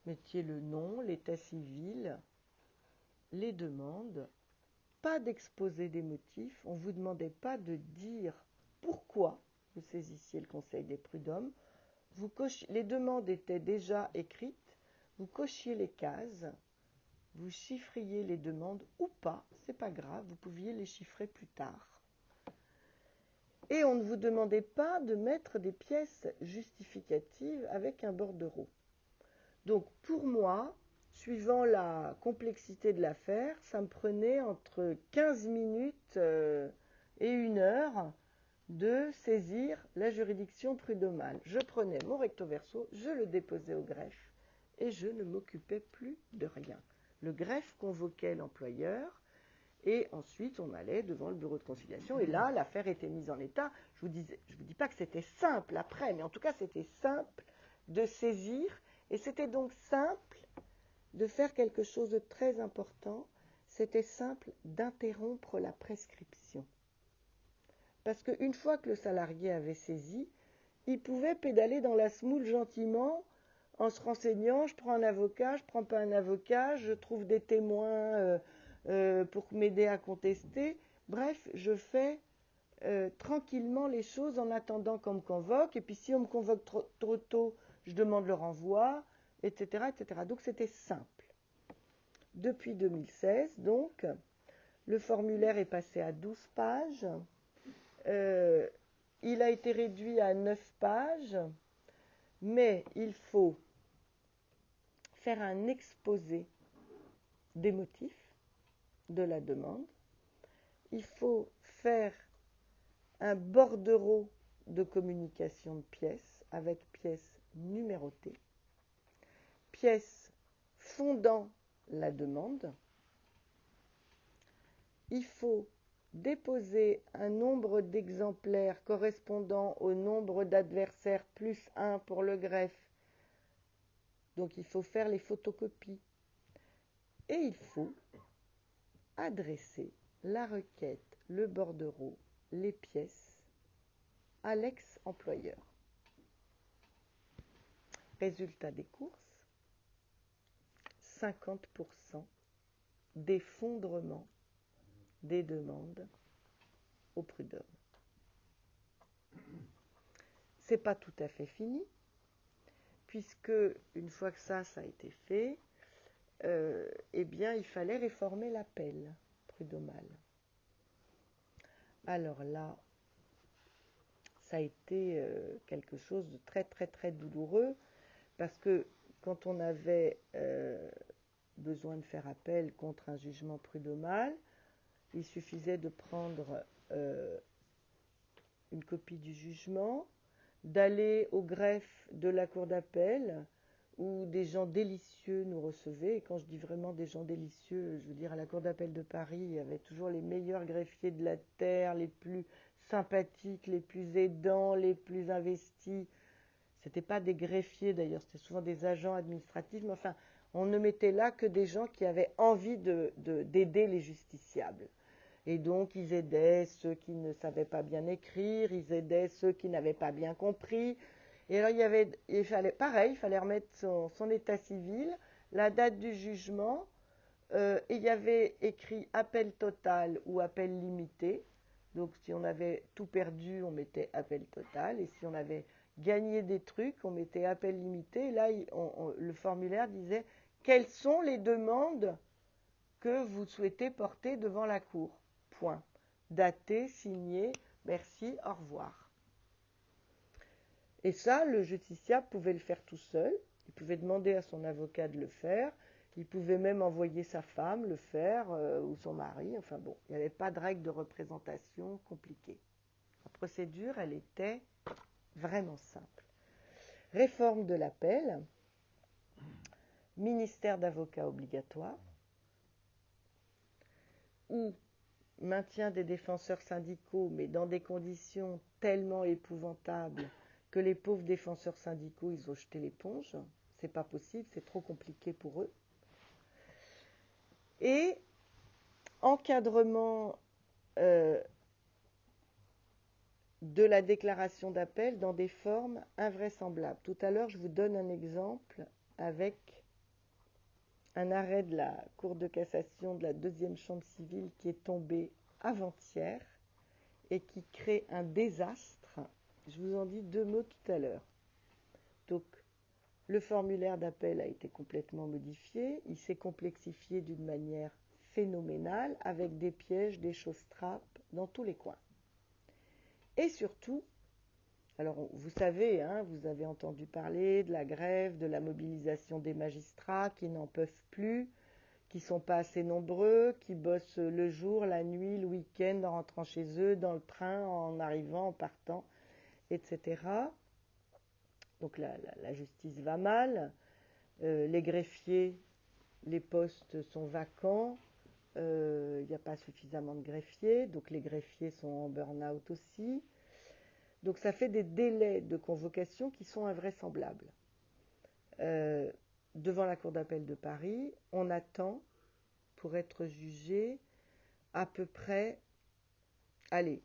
Mettiez le nom, l'état civil, les demandes, pas d'exposé des motifs, on ne vous demandait pas de dire pourquoi vous saisissiez le Conseil des prud'hommes. Les demandes étaient déjà écrites, vous cochiez les cases, vous chiffriez les demandes ou pas, c'est pas grave, vous pouviez les chiffrer plus tard. Et on ne vous demandait pas de mettre des pièces justificatives avec un bordereau. Donc pour moi, suivant la complexité de l'affaire, ça me prenait entre 15 minutes et 1 heure de saisir la juridiction prud'homale. Je prenais mon recto verso, je le déposais au greffe et je ne m'occupais plus de rien. Le greffe convoquait l'employeur et ensuite on allait devant le bureau de conciliation et là l'affaire était mise en état. Je vous dis pas que c'était simple après, mais en tout cas c'était simple de saisir Et c'était donc simple de faire quelque chose de très important, c'était simple d'interrompre la prescription. Parce qu'une fois que le salarié avait saisi, il pouvait pédaler dans la semoule gentiment en se renseignant, je prends un avocat, je ne prends pas un avocat, je trouve des témoins pour m'aider à contester. Bref, je fais tranquillement les choses en attendant qu'on me convoque. Et puis si on me convoque trop tôt, je demande le renvoi, etc., etc. Donc c'était simple. Depuis 2016, donc, le formulaire est passé à 12 pages. Il a été réduit à 9 pages, mais il faut faire un exposé des motifs de la demande. Il faut faire un bordereau de communication de pièces avec pièces numérotées, pièces fondant la demande. Il faut déposer un nombre d'exemplaires correspondant au nombre d'adversaires plus 1 pour le greffe. Donc il faut faire les photocopies. Et il faut adresser la requête, le bordereau, les pièces à l'ex-employeur. Résultat des courses, 50% d'effondrement des demandes au prud'homme. C'est pas tout à fait fini, puisque une fois que ça a été fait, eh bien, il fallait réformer l'appel prud'homal. Alors là, ça a été quelque chose de très très très douloureux, parce que quand on avait besoin de faire appel contre un jugement prud'homal, il suffisait de prendre une copie du jugement, d'aller au greffe de la cour d'appel, où des gens délicieux nous recevaient. Et quand je dis vraiment des gens délicieux, je veux dire à la cour d'appel de Paris, il y avait toujours les meilleurs greffiers de la terre, les plus sympathiques, les plus aidants, les plus investis. C'était pas des greffiers d'ailleurs, c'était souvent des agents administratifs, mais enfin, on ne mettait là que des gens qui avaient envie d'aider les justiciables. Et donc, ils aidaient ceux qui ne savaient pas bien écrire, ils aidaient ceux qui n'avaient pas bien compris. Et alors, il fallait remettre son état civil, la date du jugement, et il y avait écrit appel total ou appel limité. Donc, si on avait tout perdu, on mettait appel total, et si on avait gagné des trucs, on mettait appel limité. Et là, le formulaire disait quelles sont les demandes que vous souhaitez porter devant la cour. Point. Daté, signé, merci, au revoir. Et ça, le justiciable pouvait le faire tout seul. Il pouvait demander à son avocat de le faire. Il pouvait même envoyer sa femme le faire, ou son mari. Enfin bon, il n'y avait pas de règle de représentation compliquée. La procédure, elle était vraiment simple. Réforme de l'appel, ministère d'avocat obligatoire, ou maintien des défenseurs syndicaux, mais dans des conditions tellement épouvantables que les pauvres défenseurs syndicaux, ils ont jeté l'éponge. C'est pas possible, c'est trop compliqué pour eux. Et encadrement de la déclaration d'appel dans des formes invraisemblables. Tout à l'heure, je vous donne un exemple avec un arrêt de la Cour de cassation de la deuxième chambre civile qui est tombé avant-hier et qui crée un désastre. Je vous en dis 2 mots tout à l'heure. Donc, le formulaire d'appel a été complètement modifié, il s'est complexifié d'une manière phénoménale avec des pièges, des choses-trappes dans tous les coins. Et surtout, alors vous savez, vous avez entendu parler de la grève, de la mobilisation des magistrats qui n'en peuvent plus, qui ne sont pas assez nombreux, qui bossent le jour, la nuit, le week-end, en rentrant chez eux, dans le train, en arrivant, en partant, etc. Donc la justice va mal, les greffiers, les postes sont vacants, il n'y a pas suffisamment de greffiers, donc les greffiers sont en burn-out aussi. Donc ça fait des délais de convocation qui sont invraisemblables. devant la Cour d'appel de Paris. On attend pour être jugé à peu près, allez,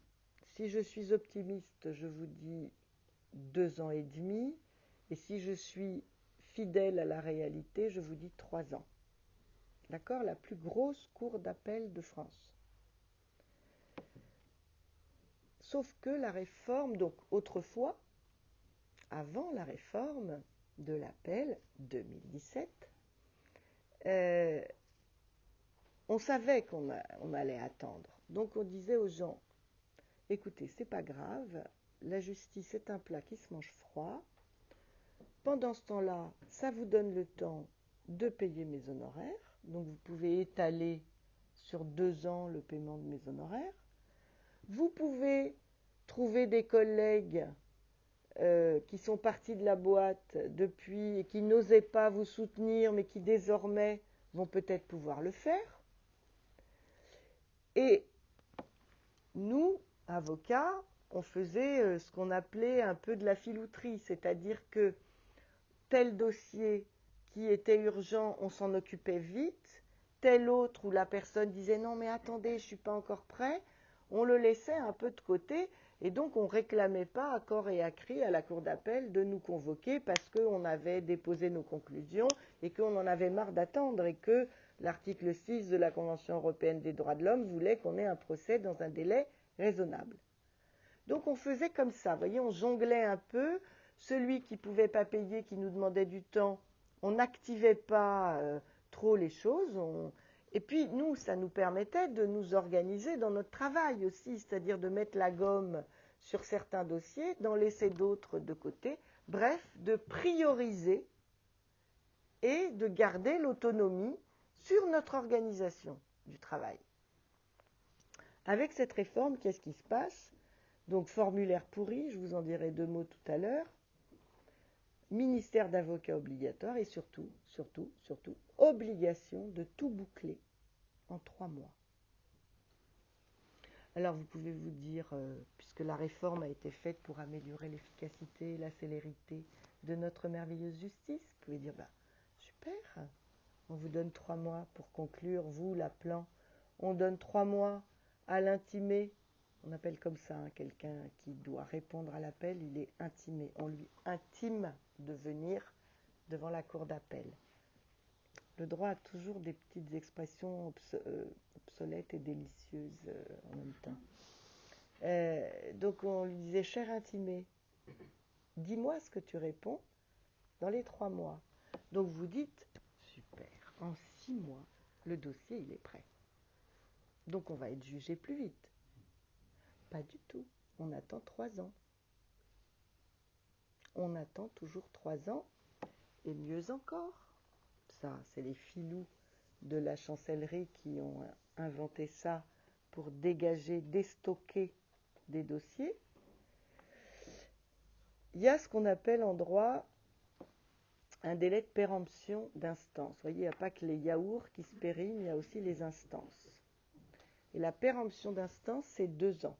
si je suis optimiste, je vous dis 2 ans et demi, et si je suis fidèle à la réalité, je vous dis 3 ans. D'accord? La plus grosse cour d'appel de France. Sauf que la réforme, donc autrefois, avant la réforme de l'appel 2017, on savait qu'on allait attendre. Donc on disait aux gens, écoutez, c'est pas grave, la justice est un plat qui se mange froid. Pendant ce temps-là, ça vous donne le temps de payer mes honoraires. Donc vous pouvez étaler sur 2 ans le paiement de mes honoraires. Vous pouvez trouver des collègues qui sont partis de la boîte depuis et qui n'osaient pas vous soutenir, mais qui désormais vont peut-être pouvoir le faire. Et nous, avocats, on faisait ce qu'on appelait un peu de la filouterie, c'est-à-dire que tel dossier qui était urgent, on s'en occupait vite, tel autre où la personne disait non mais attendez, je ne suis pas encore prêt, on le laissait un peu de côté et donc on ne réclamait pas à corps et à cri à la cour d'appel de nous convoquer parce qu'on avait déposé nos conclusions et qu'on en avait marre d'attendre et que l'article 6 de la Convention européenne des droits de l'homme voulait qu'on ait un procès dans un délai raisonnable. Donc on faisait comme ça, vous voyez, on jonglait un peu. Celui qui ne pouvait pas payer, qui nous demandait du temps, on n'activait pas trop les choses. Et puis nous, ça nous permettait de nous organiser dans notre travail aussi, c'est-à-dire de mettre la gomme sur certains dossiers, d'en laisser d'autres de côté. Bref, de prioriser et de garder l'autonomie sur notre organisation du travail. Avec cette réforme, qu'est-ce qui se passe? Donc formulaire pourri, je vous en dirai 2 mots tout à l'heure. Ministère d'avocat obligatoire et surtout, obligation de tout boucler en 3 mois. Alors vous pouvez vous dire, puisque la réforme a été faite pour améliorer l'efficacité et la célérité de notre merveilleuse justice, vous pouvez dire, super, on vous donne 3 mois pour conclure, vous, l'appelant, on donne 3 mois à l'intimé, on appelle comme ça quelqu'un qui doit répondre à l'appel, il est intimé, on lui intime de venir devant la cour d'appel. Le droit a toujours des petites expressions obsolètes et délicieuses en même temps. Donc on lui disait, cher intimé, dis-moi ce que tu réponds dans les 3 mois. Donc vous dites, super, en 6 mois, le dossier il est prêt. Donc on va être jugé plus vite. Pas du tout, on attend 3 ans. On attend toujours 3 ans, et mieux encore. Ça, c'est les filous de la chancellerie qui ont inventé ça pour dégager, déstocker des dossiers. Il y a ce qu'on appelle en droit un délai de péremption d'instance. Vous voyez, il n'y a pas que les yaourts qui se périment, il y a aussi les instances. Et la péremption d'instance, c'est 2 ans.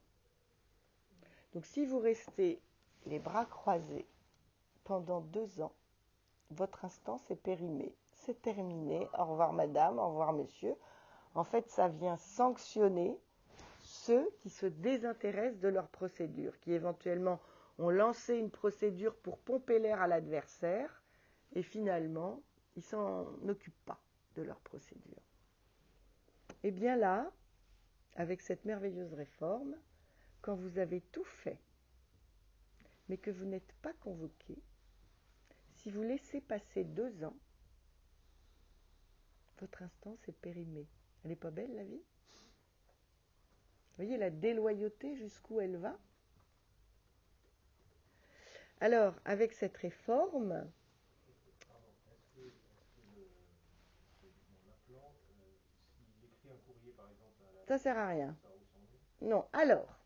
Donc si vous restez les bras croisés pendant 2 ans, votre instance est périmée. C'est terminé. Au revoir madame, au revoir monsieur. En fait, ça vient sanctionner ceux qui se désintéressent de leur procédure, qui éventuellement ont lancé une procédure pour pomper l'air à l'adversaire et finalement, ils ne s'en occupent pas de leur procédure. Et bien là, avec cette merveilleuse réforme, quand vous avez tout fait, mais que vous n'êtes pas convoqué, si vous laissez passer 2 ans, votre instance est périmée. Elle n'est pas belle, la vie? Vous voyez la déloyauté jusqu'où elle va? Alors, avec cette réforme, ça ne sert à rien. Non, alors,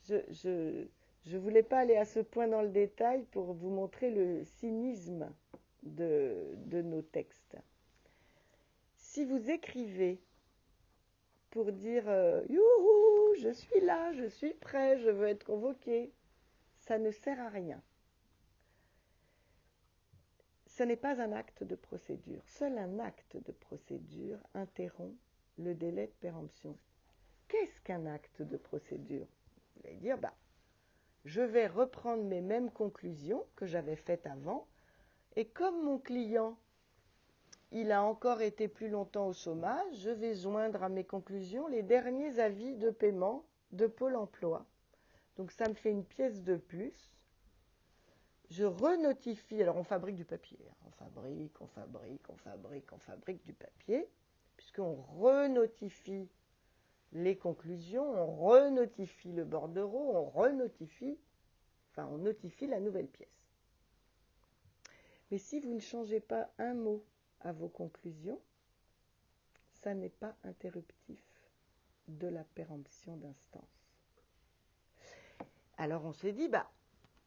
je ne voulais pas aller à ce point dans le détail pour vous montrer le cynisme de nos textes. Si vous écrivez pour dire « Youhou, je suis là, je suis prêt, je veux être convoqué », ça ne sert à rien. ce n'est pas un acte de procédure. Seul un acte de procédure interrompt le délai de péremption. Qu'est-ce qu'un acte de procédure? Vous allez dire, je vais reprendre mes mêmes conclusions que j'avais faites avant, et comme mon client, il a encore été plus longtemps au chômage, je vais joindre à mes conclusions les derniers avis de paiement de Pôle emploi. Donc ça me fait une pièce de plus. Je renotifie, alors on fabrique du papier, on fabrique du papier, puisqu'on renotifie les conclusions, on renotifie le bordereau, on notifie la nouvelle pièce. Mais si vous ne changez pas un mot à vos conclusions, ça n'est pas interruptif de la péremption d'instance. Alors on s'est dit,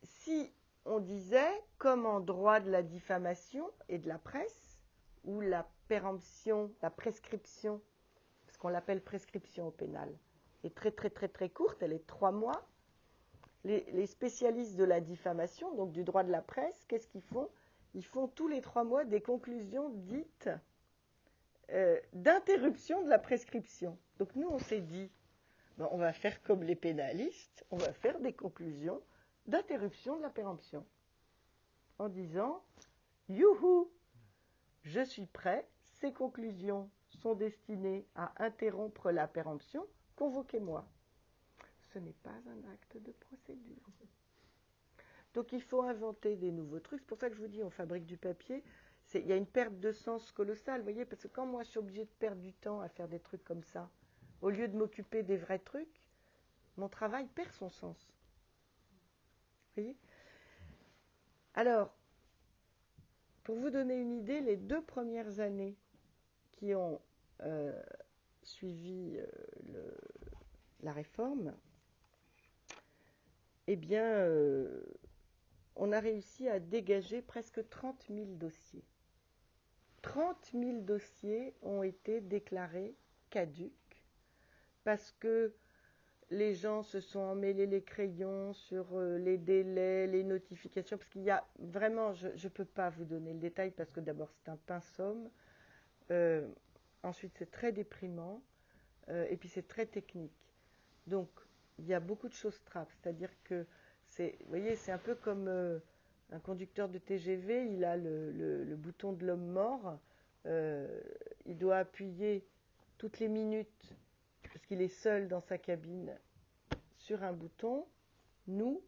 si on disait, comme en droit de la diffamation et de la presse, où la péremption, la prescription, parce qu'on l'appelle prescription au pénal, est très très très très courte, elle est 3 mois. Les spécialistes de la diffamation, donc du droit de la presse, qu'est-ce qu'ils font? Ils font tous les 3 mois des conclusions dites d'interruption de la prescription. Donc nous, on s'est dit, on va faire comme les pénalistes, on va faire des conclusions d'interruption de la péremption. En disant, youhou, je suis prêt, ces conclusions sont destinées à interrompre la péremption, convoquez-moi. Ce n'est pas un acte de procédure. Donc il faut inventer des nouveaux trucs. C'est pour ça que je vous dis, on fabrique du papier. Il y a une perte de sens colossale, vous voyez, parce que quand moi je suis obligée de perdre du temps à faire des trucs comme ça, au lieu de m'occuper des vrais trucs, mon travail perd son sens. Vous voyez? Alors, pour vous donner une idée, les 2 premières années qui ont suivi la réforme, eh bien, on a réussi à dégager presque 30 000 dossiers. 30 000 dossiers ont été déclarés caducs parce que les gens se sont emmêlés les crayons sur les délais, les notifications, parce qu'il y a vraiment, je ne peux pas vous donner le détail parce que d'abord c'est un pinceau, ensuite c'est très déprimant, et puis c'est très technique. Donc il y a beaucoup de choses trappes, c'est-à-dire que vous voyez, c'est un peu comme un conducteur de TGV, il a le bouton de l'homme mort, il doit appuyer toutes les minutes, parce qu'il est seul dans sa cabine, sur un bouton. Nous,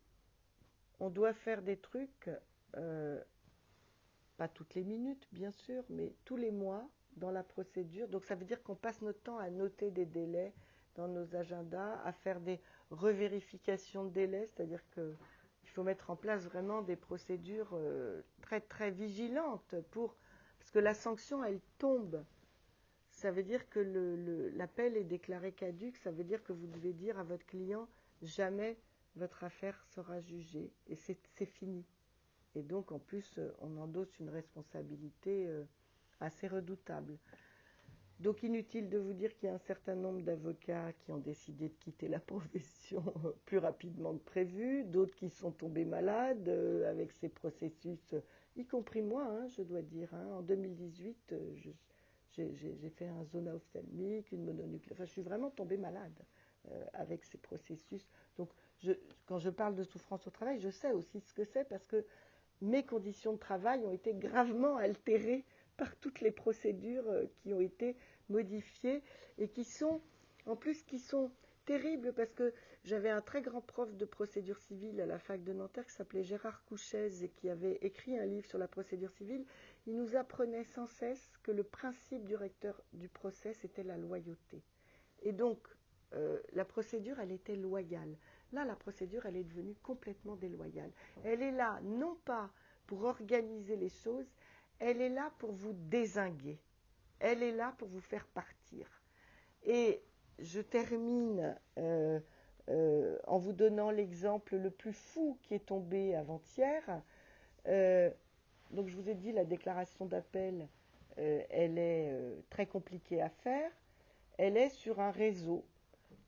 on doit faire des trucs, pas toutes les minutes, bien sûr, mais tous les mois, dans la procédure. Donc ça veut dire qu'on passe notre temps à noter des délais dans nos agendas, à faire des revérifications de délais, c'est-à-dire qu'il faut mettre en place vraiment des procédures très très vigilantes parce que la sanction, elle tombe. Ça veut dire que l'appel est déclaré caduc, ça veut dire que vous devez dire à votre client, jamais votre affaire sera jugée, et c'est fini. Et donc, en plus, on endosse une responsabilité assez redoutable. Donc, inutile de vous dire qu'il y a un certain nombre d'avocats qui ont décidé de quitter la profession plus rapidement que prévu, d'autres qui sont tombés malades avec ces processus, y compris moi, je dois dire. En 2018, j'ai fait un zona ophtalmique, une mononucléose. Enfin, je suis vraiment tombée malade avec ces processus. Donc, quand je parle de souffrance au travail, je sais aussi ce que c'est parce que mes conditions de travail ont été gravement altérées par toutes les procédures qui ont été modifiées et qui sont terribles parce que j'avais un très grand prof de procédure civile à la fac de Nanterre qui s'appelait Gérard Couchez et qui avait écrit un livre sur la procédure civile. Il nous apprenait sans cesse que le principe du recteur du procès, c'était la loyauté. Et donc, la procédure, elle était loyale. Là, la procédure, elle est devenue complètement déloyale. Elle est là, non pas pour organiser les choses, elle est là pour vous dézinguer. Elle est là pour vous faire partir. Et je termine en vous donnant l'exemple le plus fou qui est tombé avant-hier. Donc, je vous ai dit, la déclaration d'appel, elle est très compliquée à faire. Elle est sur un réseau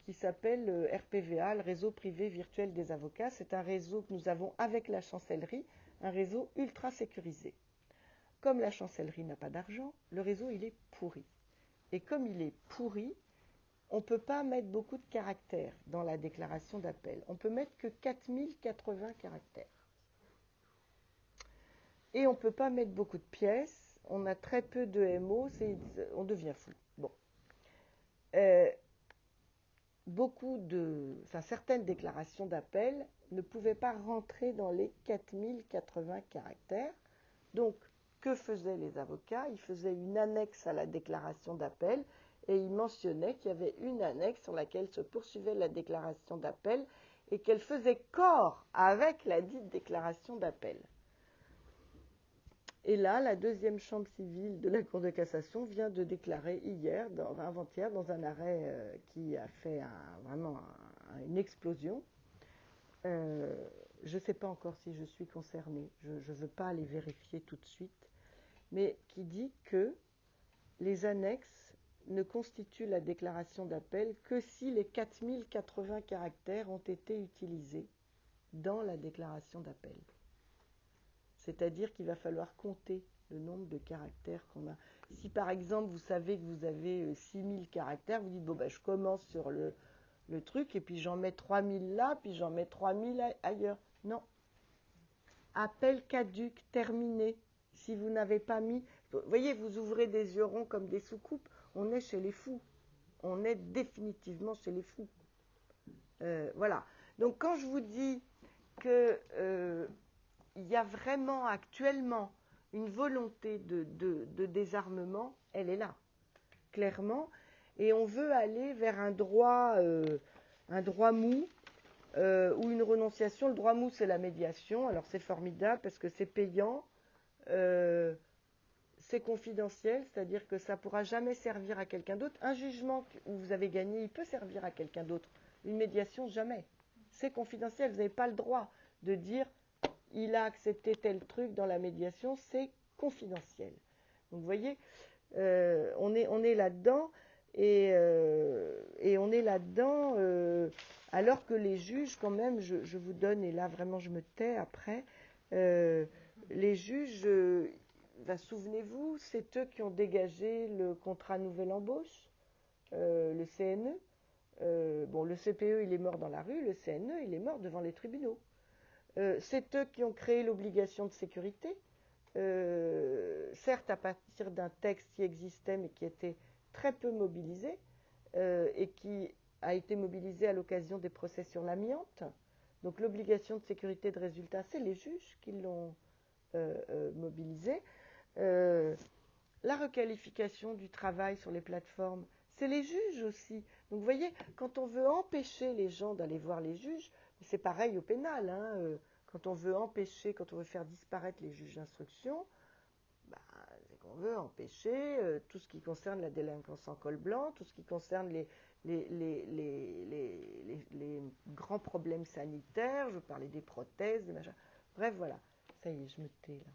qui s'appelle RPVA, le réseau privé virtuel des avocats. C'est un réseau que nous avons avec la chancellerie, un réseau ultra sécurisé. comme la chancellerie n'a pas d'argent, le réseau, il est pourri. Et comme il est pourri, on ne peut pas mettre beaucoup de caractères dans la déclaration d'appel. On peut mettre que 4080 caractères. Et on ne peut pas mettre beaucoup de pièces. On a très peu de MO, on devient fou. Bon. Certaines déclarations d'appel ne pouvaient pas rentrer dans les 4080 caractères. Donc, que faisaient les avocats? Ils faisaient une annexe à la déclaration d'appel et ils mentionnaient qu'il y avait une annexe sur laquelle se poursuivait la déclaration d'appel et qu'elle faisait corps avec la dite déclaration d'appel. Et là, la deuxième chambre civile de la Cour de cassation vient de déclarer avant-hier, dans un arrêt qui a fait vraiment une explosion. Je ne sais pas encore si je suis concernée, je ne veux pas aller vérifier tout de suite, mais qui dit que les annexes ne constituent la déclaration d'appel que si les 4080 caractères ont été utilisés dans la déclaration d'appel. C'est-à-dire qu'il va falloir compter le nombre de caractères qu'on a. Si par exemple vous savez que vous avez 6000 caractères, vous dites bon ben je commence sur le truc et puis j'en mets 3000 là, puis j'en mets 3000 ailleurs. Non. Appel caduc, terminé. Si vous n'avez pas mis... Vous voyez, vous ouvrez des yeux ronds comme des soucoupes. On est chez les fous. On est définitivement chez les fous. Voilà. Donc quand je vous dis que il y a vraiment actuellement une volonté de désarmement, elle est là, clairement. Et on veut aller vers un droit mou ou une renonciation. Le droit mou, c'est la médiation. Alors c'est formidable parce que c'est payant, c'est confidentiel, c'est-à-dire que ça ne pourra jamais servir à quelqu'un d'autre. Un jugement où vous avez gagné, il peut servir à quelqu'un d'autre. Une médiation, jamais. C'est confidentiel, vous n'avez pas le droit de dire il a accepté tel truc dans la médiation, c'est confidentiel. Donc vous voyez, on est là-dedans et on est là-dedans alors que les juges, quand même, je vous donne, et là vraiment je me tais après, les juges, souvenez-vous, c'est eux qui ont dégagé le contrat nouvelle embauche, le CNE. Le CPE, il est mort dans la rue, le CNE, il est mort devant les tribunaux. C'est eux qui ont créé l'obligation de sécurité, certes à partir d'un texte qui existait mais qui était très peu mobilisé et qui a été mobilisé à l'occasion des procès sur l'amiante. Donc l'obligation de sécurité de résultat, c'est les juges qui l'ont mobilisé. La requalification du travail sur les plateformes, c'est les juges aussi. Donc vous voyez, quand on veut empêcher les gens d'aller voir les juges, c'est pareil au pénal, quand on veut empêcher, quand on veut faire disparaître les juges d'instruction, c'est qu'on veut empêcher tout ce qui concerne la délinquance en col blanc, tout ce qui concerne les grands problèmes sanitaires, je parlais des prothèses, des machins. Bref, voilà. Ça y est, je me tais là.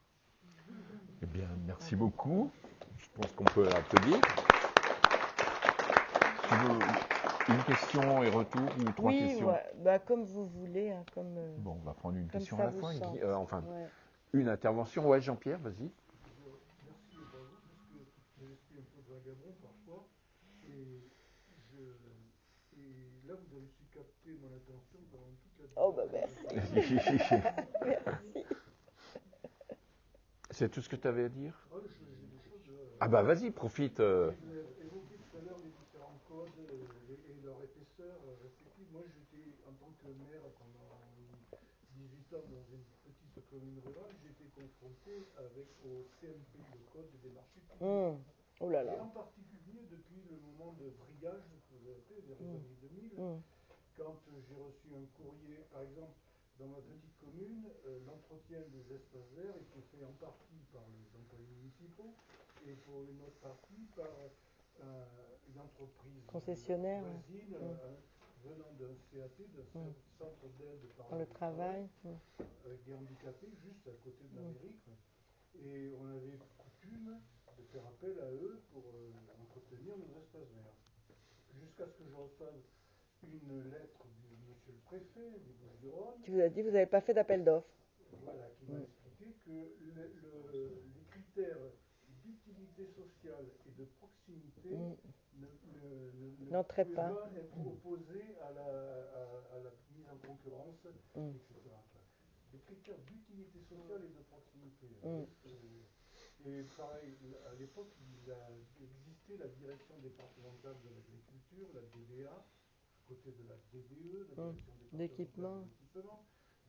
Eh bien, merci beaucoup. Je pense qu'on peut applaudir. Tu veux une question et retour ou trois questions? Ouais, comme vous voulez. Bon, on va prendre une question ça à la vous fois. sente. Une intervention. Ouais, Jean-Pierre, vas-y. Merci, bravo, parce que je suis un peu vagabond parfois. Et là, vous avez su capter mon attention pendant toute la Oh, merci. Merci. C'est tout ce que tu avais à dire? J'ai des choses. Vas-y, profite. Vous avez évoqué tout à l'heure les différents codes et leur épaisseur respective. Moi, j'étais, en tant que maire pendant 18 ans dans une petite commune rurale, j'étais confronté au CMP, le code des marchés publics. Oh là là. Et en particulier depuis le moment de brigage que vous avez fait vers les années 2000, quand j'ai reçu un courrier, par exemple, dans ma petite commune, l'entretien des espaces verts était fait en partie par les employés municipaux et pour une autre partie par une entreprise concessionnaire voisine venant d'un CAT, d'un centre d'aide par le travail, avec des handicapés juste à côté de la mairie. Et on avait coutume de faire appel à eux pour entretenir nos espaces verts. Jusqu'à ce que je reçoive une lettre du monsieur le préfet des Bouches-du-Rhône. Qui vous a dit que vous n'avez pas fait d'appel d'offres. Voilà, qui m'a expliqué que les critères critères d'utilité sociale et de proximité ne N'entrait pouvaient pas. pas être opposés à la mise en concurrence, etc. quoi. Des critères d'utilité sociale et de proximité. Et pareil, à l'époque, il a existé la direction départementale de l'agriculture, la DDA, à côté de la DDE, la direction départementale de l'équipement.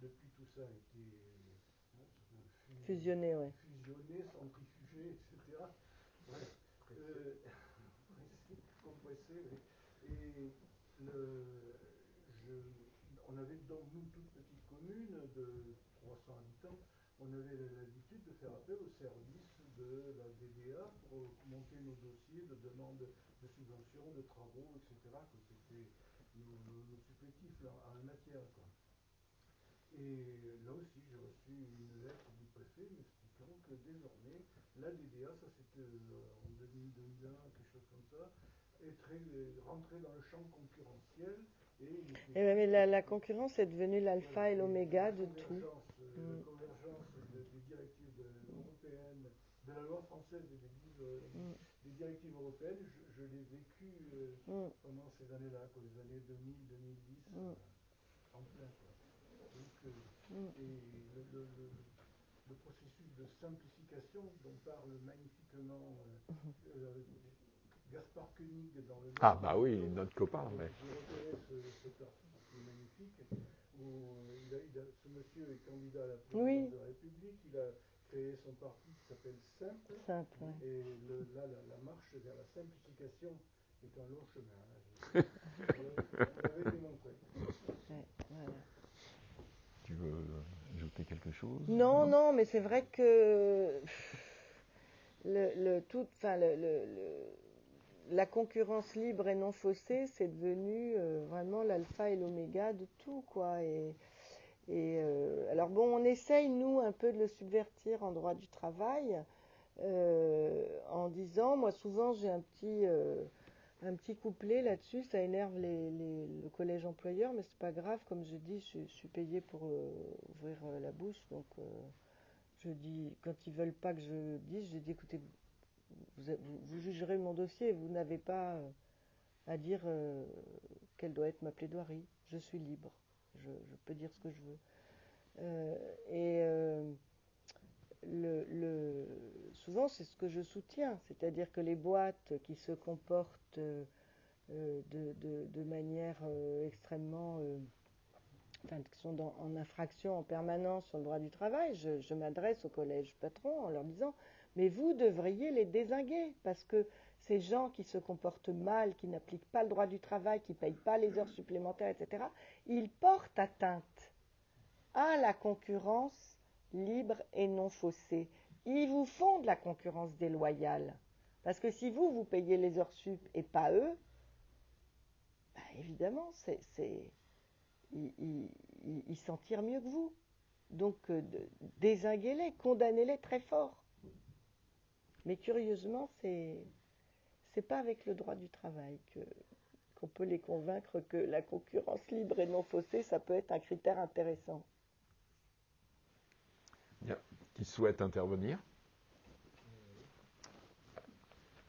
Depuis, tout ça a été fusionné, ouais. fusionné, centrifugé, etc. Ouais. Compressé. Et on avait donc, nous, toute petite commune de 300 habitants, on avait l'habitude de faire appel au service de la DDA pour monter nos dossiers de demande de subventions, de travaux, etc. C'était nos supplétifs en la matière. Quoi. Et là aussi, j'ai reçu une lettre du préfet m'expliquant que désormais, la DDA, ça c'était en 2001, quelque chose comme ça, est rentrée dans le champ concurrentiel. Mais la concurrence est devenue l'alpha et l'oméga de tout. La convergence des directives européennes, de la loi française et des directives européennes, je l'ai vécu pendant ces années-là, les années 2000-2010, en plein. Quoi. Donc, et le processus de simplification dont parle magnifiquement Gaspard Koenig dans le... Ah bah oui, notre copain. J'ai repéré cet article qui est magnifique, où ce monsieur est candidat à la présidence de la République, il a créé son parti qui s'appelle Simple, et là, la marche vers la simplification est un long chemin. Vous l'avez démontré. Voilà. Tu veux ajouter quelque chose? Non, mais c'est vrai que la concurrence libre et non faussée, c'est devenu vraiment l'alpha et l'oméga de tout, quoi. Alors bon, on essaye, nous, un peu de le subvertir en droit du travail, en disant, moi souvent j'ai un petit couplet là-dessus, ça énerve le collège employeur, mais c'est pas grave, comme je dis, je suis payée pour ouvrir la bouche, donc je dis, quand ils veulent pas que je dise, je dis, écoutez, vous jugerez mon dossier, vous n'avez pas à dire quelle doit être ma plaidoirie, je suis libre, je peux dire ce que je veux. Souvent, c'est ce que je soutiens, c'est-à-dire que les boîtes qui se comportent de manière extrêmement... qui sont en infraction en permanence sur le droit du travail, je m'adresse au collège patron en leur disant « Mais vous devriez les dézinguer, parce que ces gens qui se comportent mal, qui n'appliquent pas le droit du travail, qui ne payent pas les heures supplémentaires, etc., ils portent atteinte à la concurrence libre et non faussée. Ils vous font de la concurrence déloyale. Parce que si vous payez les heures sup et pas eux, bah évidemment, ils s'en tirent mieux que vous. Donc, dézinguez-les, condamnez-les très fort. Mais curieusement, c'est pas avec le droit du travail qu'on peut les convaincre que la concurrence libre et non faussée, ça peut être un critère intéressant. Bien. Qui souhaite intervenir?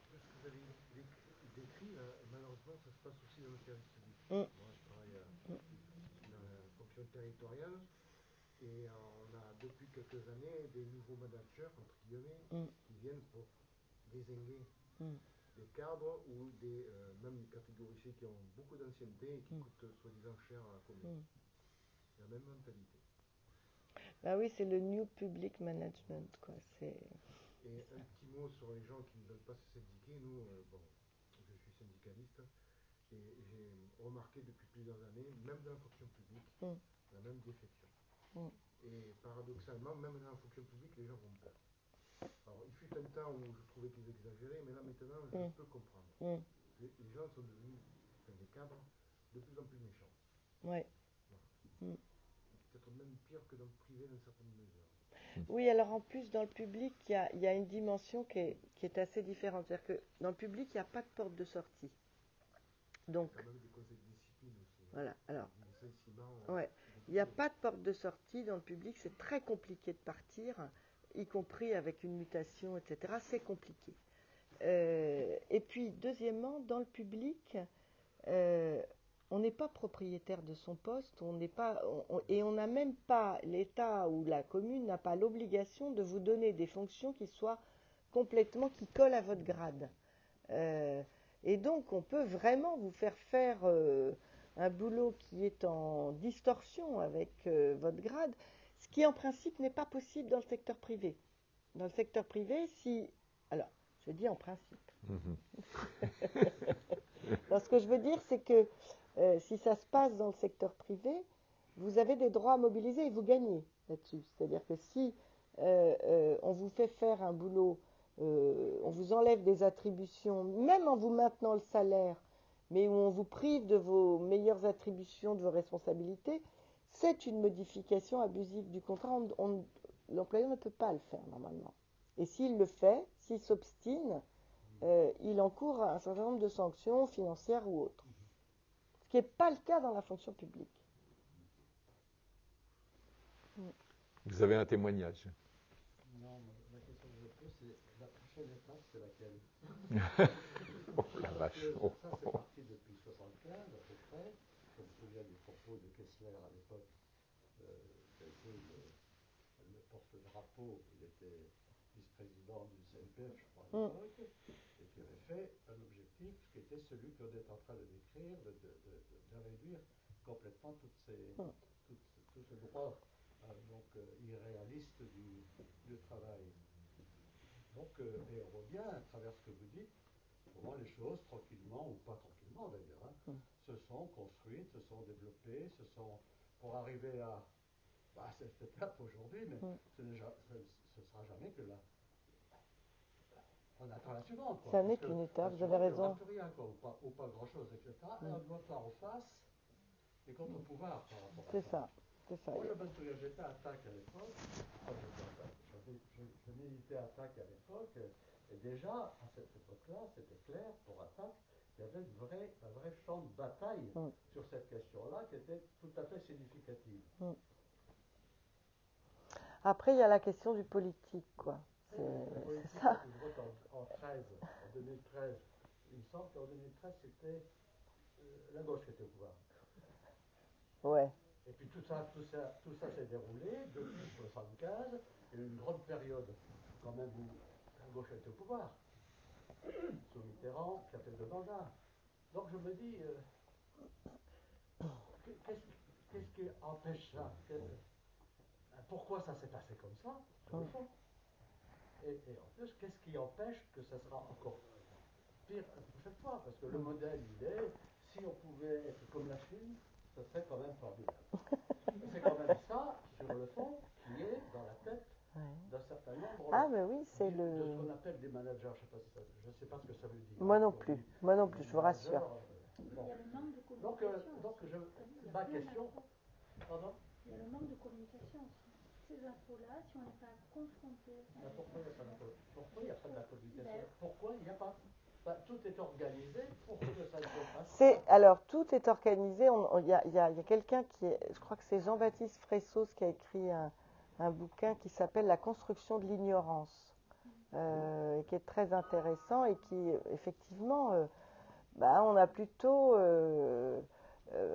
Ce que vous avez décrit, malheureusement, ça se passe aussi dans le service public. Moi, je travaille dans la fonction territoriale et on a depuis quelques années des nouveaux managers, entre guillemets, qui viennent pour dézinguer des cadres ou même des catégories C qui ont beaucoup d'ancienneté et qui coûtent soi-disant cher à la commune. La même mentalité. Bah oui, c'est le New Public Management, quoi. Et un petit mot sur les gens qui ne veulent pas se syndiquer. Nous, je suis syndicaliste et j'ai remarqué depuis plusieurs années, même dans la fonction publique, la même défection. Et paradoxalement, même dans la fonction publique, les gens ont peur. Alors, il fut un temps où je trouvais qu'ils exagéraient, mais là maintenant, je peux comprendre. Les gens sont devenus, des cadres, de plus en plus méchants. Ouais. Voilà. Peut-être même pire que dans le privé dans certaines mesures. Oui, alors en plus, dans le public, il y a une dimension qui est assez différente. C'est-à-dire que dans le public, il n'y a pas de porte de sortie. Donc, il y a même des conseils de discipline aussi. Voilà, alors, des licenciements. ouais, il n'y a pas de porte de sortie dans le public, c'est très compliqué de partir. y compris avec une mutation, etc., c'est compliqué. Et puis, deuxièmement, dans le public, on n'est pas propriétaire de son poste, et on n'a même pas, l'État ou la commune n'a pas l'obligation de vous donner des fonctions qui collent à votre grade. Et donc, on peut vraiment vous faire un boulot qui est en distorsion avec votre grade, ce qui en principe n'est pas possible dans le secteur privé. Dans le secteur privé, alors, je dis en principe. Alors, ce que je veux dire, c'est que si ça se passe dans le secteur privé, vous avez des droits à mobiliser et vous gagnez là-dessus. C'est-à-dire que si on vous fait faire un boulot, on vous enlève des attributions, même en vous maintenant le salaire, mais où on vous prive de vos meilleures attributions, de vos responsabilités, c'est une modification abusive du contrat. L'employeur ne peut pas le faire normalement. Et s'il le fait, s'il s'obstine, il encourt un certain nombre de sanctions financières ou autres. Ce qui n'est pas le cas dans la fonction publique. Vous avez un témoignage? Non, la question que je pose, c'est la prochaine étape, c'est laquelle? Oh la vache! Ça, c'est parti depuis 1975 à peu près. Je me souviens du propos de Kessler à l'époque, qui a été le porte-drapeau, il était vice-président du CNPF, je crois, à l'époque, et qui avait fait un objectif qui était celui qu'on est en train de décrire, de réduire complètement tout ce droit irréaliste du travail. Donc, et on revient à travers ce que vous dites, comment les choses, tranquillement, ou pas tranquillement d'ailleurs, se sont construites, se sont développées, pour arriver à cette étape aujourd'hui, mais ce ne sera jamais que là. On attend la suivante. Ça n'est qu'une étape, vous avez raison. Plus rien, ou pas grand-chose, etc. Et on doit faire en face des contre-pouvoirs par rapport à ça. C'est ça. Moi, je me souviens, j'étais à TAC à l'époque. Je militais à TAC à l'époque. Et déjà, à cette époque-là, c'était clair, pour ATTAC, il y avait un vrai champ de bataille sur cette question-là qui était tout à fait significative. Après, il y a la question du politique, quoi. C'est ça. Je vois qu'en 2013, il me semble qu'en 2013, c'était la gauche qui était au pouvoir. Ouais. Et puis tout ça s'est déroulé depuis 1975. Il y a eu une grande période, quand même, où la gauche était au pouvoir. Sous Mitterrand, qui a fait 2 mandats. Donc je me dis, qu'est-ce qui empêche ça? Pourquoi ça s'est passé comme ça, sur le fond? Et en plus, qu'est-ce qui empêche que ça sera encore pire la prochaine fois? Parce que le modèle, il est, si on pouvait être comme la Chine, ce serait quand même formidable. C'est quand même ça, sur le fond, qui est dans la tête d'un certain nombre oui, c'est de ce qu'on appelle des managers. Je ne sais pas ce que ça veut dire. Moi non plus, je vous rassure. Il y a le manque de communication. Ma question... Pardon? Il y a le manque de communication aussi. Ces infos-là, si on n'est pas confronté... Pourquoi il n'y a pas de la communication? Pourquoi il n'y a pas? Tout est organisé pour que ça ne se passe pas. Alors, tout est organisé. Il y a quelqu'un je crois que c'est Jean-Baptiste Fressos qui a écrit un bouquin qui s'appelle La construction de l'ignorance, qui est très intéressant et qui, effectivement, on a plutôt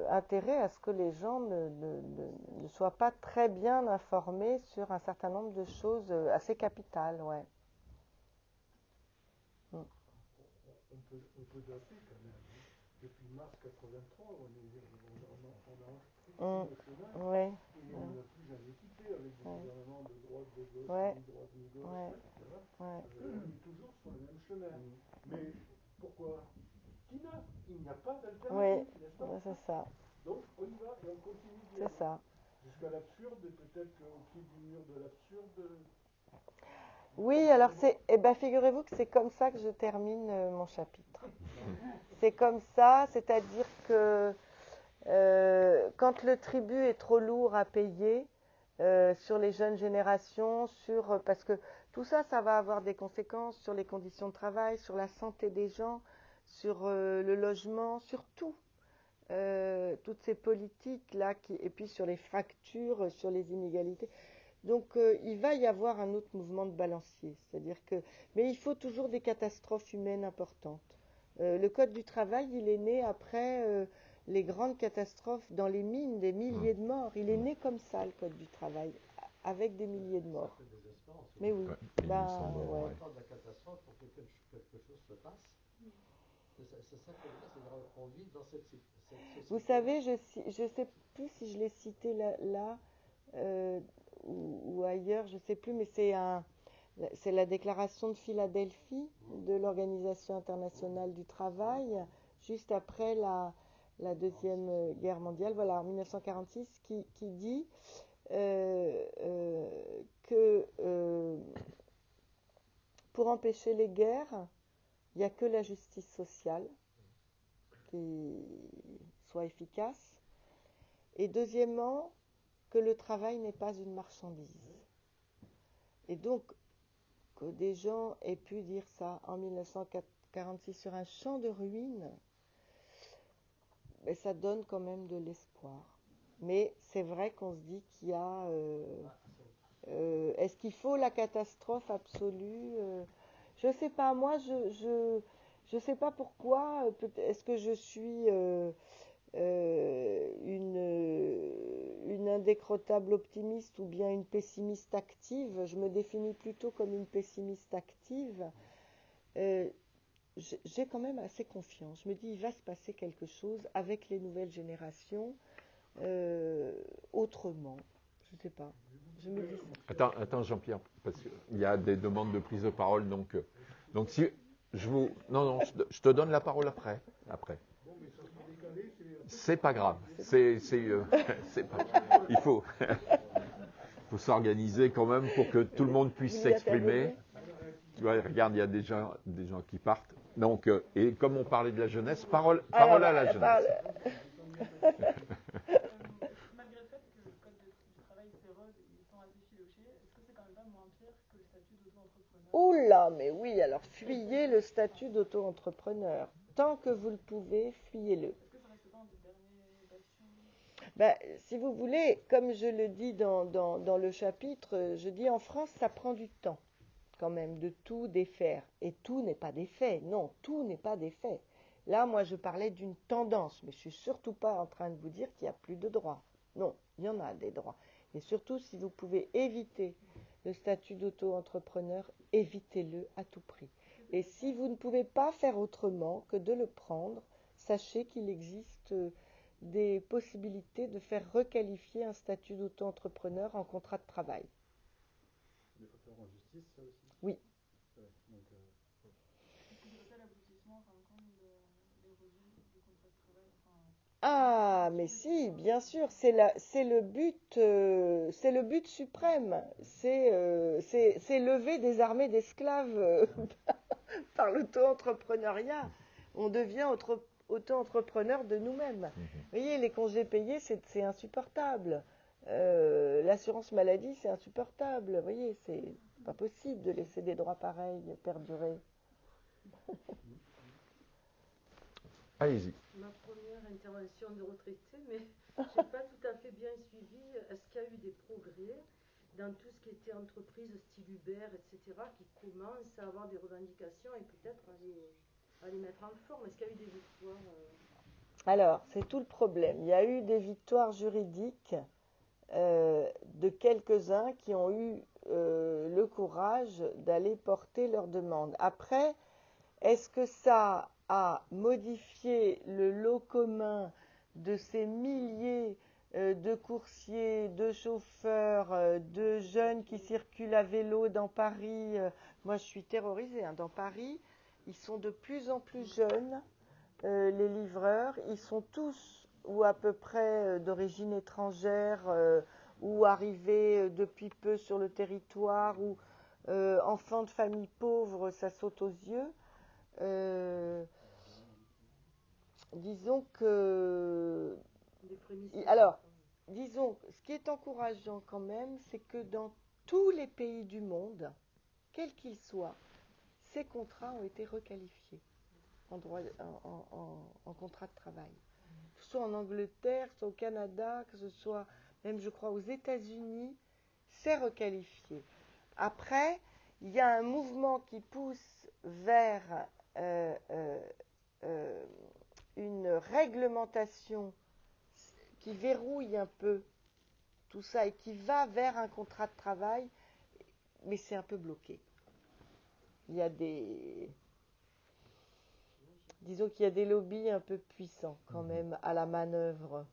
intérêt à ce que les gens ne soient pas très bien informés sur un certain nombre de choses assez capitales, ouais. On peut dater quand même. Depuis mars 83, on a entrepris le chemin et on n'a plus jamais quitté avec des gouvernements de droite, de gauche, mi-droite, mi-gauche, etc. On est toujours sur le même chemin. Mais pourquoi? Il n'y a pas d'alternative, n'est-ce pas? C'est ça. Donc on y va et on continue d'y aller. C'est ça. Jusqu'à l'absurde et peut-être qu'au pied du mur de l'absurde... Oui, alors figurez-vous que c'est comme ça que je termine mon chapitre. C'est comme ça, c'est-à-dire que quand le tribut est trop lourd à payer sur les jeunes générations, parce que tout ça, ça va avoir des conséquences sur les conditions de travail, sur la santé des gens, sur le logement, sur tout. Toutes ces politiques-là, et puis sur les fractures, sur les inégalités. Donc il va y avoir un autre mouvement de balancier, mais il faut toujours des catastrophes humaines importantes. Le Code du travail, il est né après les grandes catastrophes dans les mines, des milliers de morts. Il est né comme ça, le Code du travail, avec des milliers de morts. Mais oui, ouais, 1800 morts, ouais. De la catastrophe pour que quelque chose se passe. C'est ça que c'est qu'on vit dans cette société. Vous savez, je ne sais plus si je l'ai cité là ou ailleurs, je ne sais plus, mais c'est la déclaration de Philadelphie de l'Organisation internationale du travail, juste après la Deuxième Guerre mondiale, voilà, en 1946, qui dit que pour empêcher les guerres, il n'y a que la justice sociale qui soit efficace. Et deuxièmement, que le travail n'est pas une marchandise. Et donc, que des gens aient pu dire ça en 1946 sur un champ de ruines, mais ça donne quand même de l'espoir. Mais c'est vrai qu'on se dit qu'il y a... est-ce qu'il faut la catastrophe absolue je ne sais pas, moi, je sais pas pourquoi. Est-ce que je suis une indécrottable optimiste ou bien une pessimiste active? Je me définis plutôt comme une pessimiste active. J'ai quand même assez confiance. Je me dis, il va se passer quelque chose avec les nouvelles générations autrement. Je ne sais pas. Je me dis ça. Attends Jean-Pierre, parce qu'il y a des demandes de prise de parole, donc si je vous... Non, je te donne la parole après. C'est pas grave. C'est pas... Il faut s'organiser quand même pour que tout le monde puisse s'exprimer. Tu vois, regarde, il y a des gens qui partent. Donc, et comme on parlait de la jeunesse, parole à la jeunesse. Malgré le fait que le code du travail s'érode et ils sont assez filochés, est-ce que c'est quand même pas moins pire que le statut d'auto-entrepreneur? Oula, mais oui, alors fuyez le statut d'auto-entrepreneur. Tant que vous le pouvez, fuyez-le. Est-ce que ça reste pas un des derniers bastions? Si vous voulez, comme je le dis dans le chapitre, je dis en France, ça prend du temps quand même de tout défaire. Et tout n'est pas défait. Non, tout n'est pas défait. Là, moi, je parlais d'une tendance, mais je suis surtout pas en train de vous dire qu'il n'y a plus de droits. Non, il y en a des droits. Et surtout, si vous pouvez éviter le statut d'auto-entrepreneur, évitez-le à tout prix. Et si vous ne pouvez pas faire autrement que de le prendre, sachez qu'il existe des possibilités de faire requalifier un statut d'auto-entrepreneur en contrat de travail. Mais il faut faire en justice, ça aussi? Oui. Ouais, donc, Est-ce que c'est pas ça l'aboutissement, en fin de compte, de l'érosion du contrat de travail? Ah, mais si, bien sûr, c'est le but suprême. C'est lever des armées d'esclaves par l'auto-entrepreneuriat. On devient auto-entrepreneur de nous-mêmes. Vous voyez, les congés payés, c'est insupportable. L'assurance maladie, c'est insupportable. Vous voyez, c'est pas possible de laisser des droits pareils perdurer. Allez-y. Ma première intervention de retraité, mais je n'ai pas tout à fait bien suivi. Est-ce qu'il y a eu des progrès dans tout ce qui était entreprise, style Uber, etc., qui commencent à avoir des revendications et peut-être à les mettre en forme? Est-ce qu'il y a eu des victoires Alors, c'est tout le problème. Il y a eu des victoires juridiques de quelques-uns qui ont eu le courage d'aller porter leurs demandes. Après, est-ce que ça a modifié le lot commun de ces milliers de coursiers, de chauffeurs, de jeunes qui circulent à vélo dans Paris? Moi, je suis terrorisée. Dans Paris, ils sont de plus en plus jeunes, les livreurs. Ils sont tous, ou à peu près, d'origine étrangère, ou arrivés depuis peu sur le territoire, ou enfants de familles pauvres, ça saute aux yeux. Disons que... Alors, disons, ce qui est encourageant quand même, c'est que dans tous les pays du monde, quels qu'ils soient, ces contrats ont été requalifiés en contrat de travail. Que ce soit en Angleterre, que ce soit au Canada, que ce soit même, je crois, aux États-Unis, c'est requalifié. Après, il y a un mouvement qui pousse vers une réglementation qui verrouille un peu tout ça et qui va vers un contrat de travail, mais c'est un peu bloqué. Il y a disons qu'il y a des lobbies un peu puissants quand même à la manœuvre.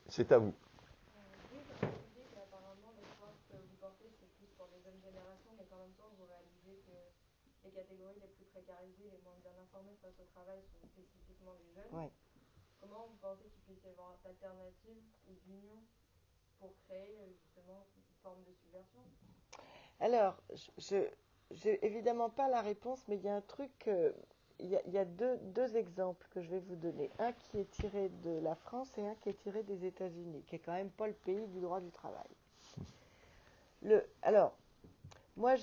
C'est à vous. Oui, parce que tu dis qu'apparemment, les points que vous portez, c'est plus pour les jeunes générations, mais qu'en même temps, vous réalisez que les catégories les plus précarisées, les moins bien informées face au travail sont spécifiquement les jeunes. Ouais. Comment vous pensez qu'il puisse y avoir d'alternatives ou d'union pour créer justement une forme de subversion? Alors, je n'ai évidemment pas la réponse, mais il y a un truc, il y a deux exemples que je vais vous donner. Un qui est tiré de la France et un qui est tiré des États-Unis, qui est quand même pas le pays du droit du travail. Alors, moi,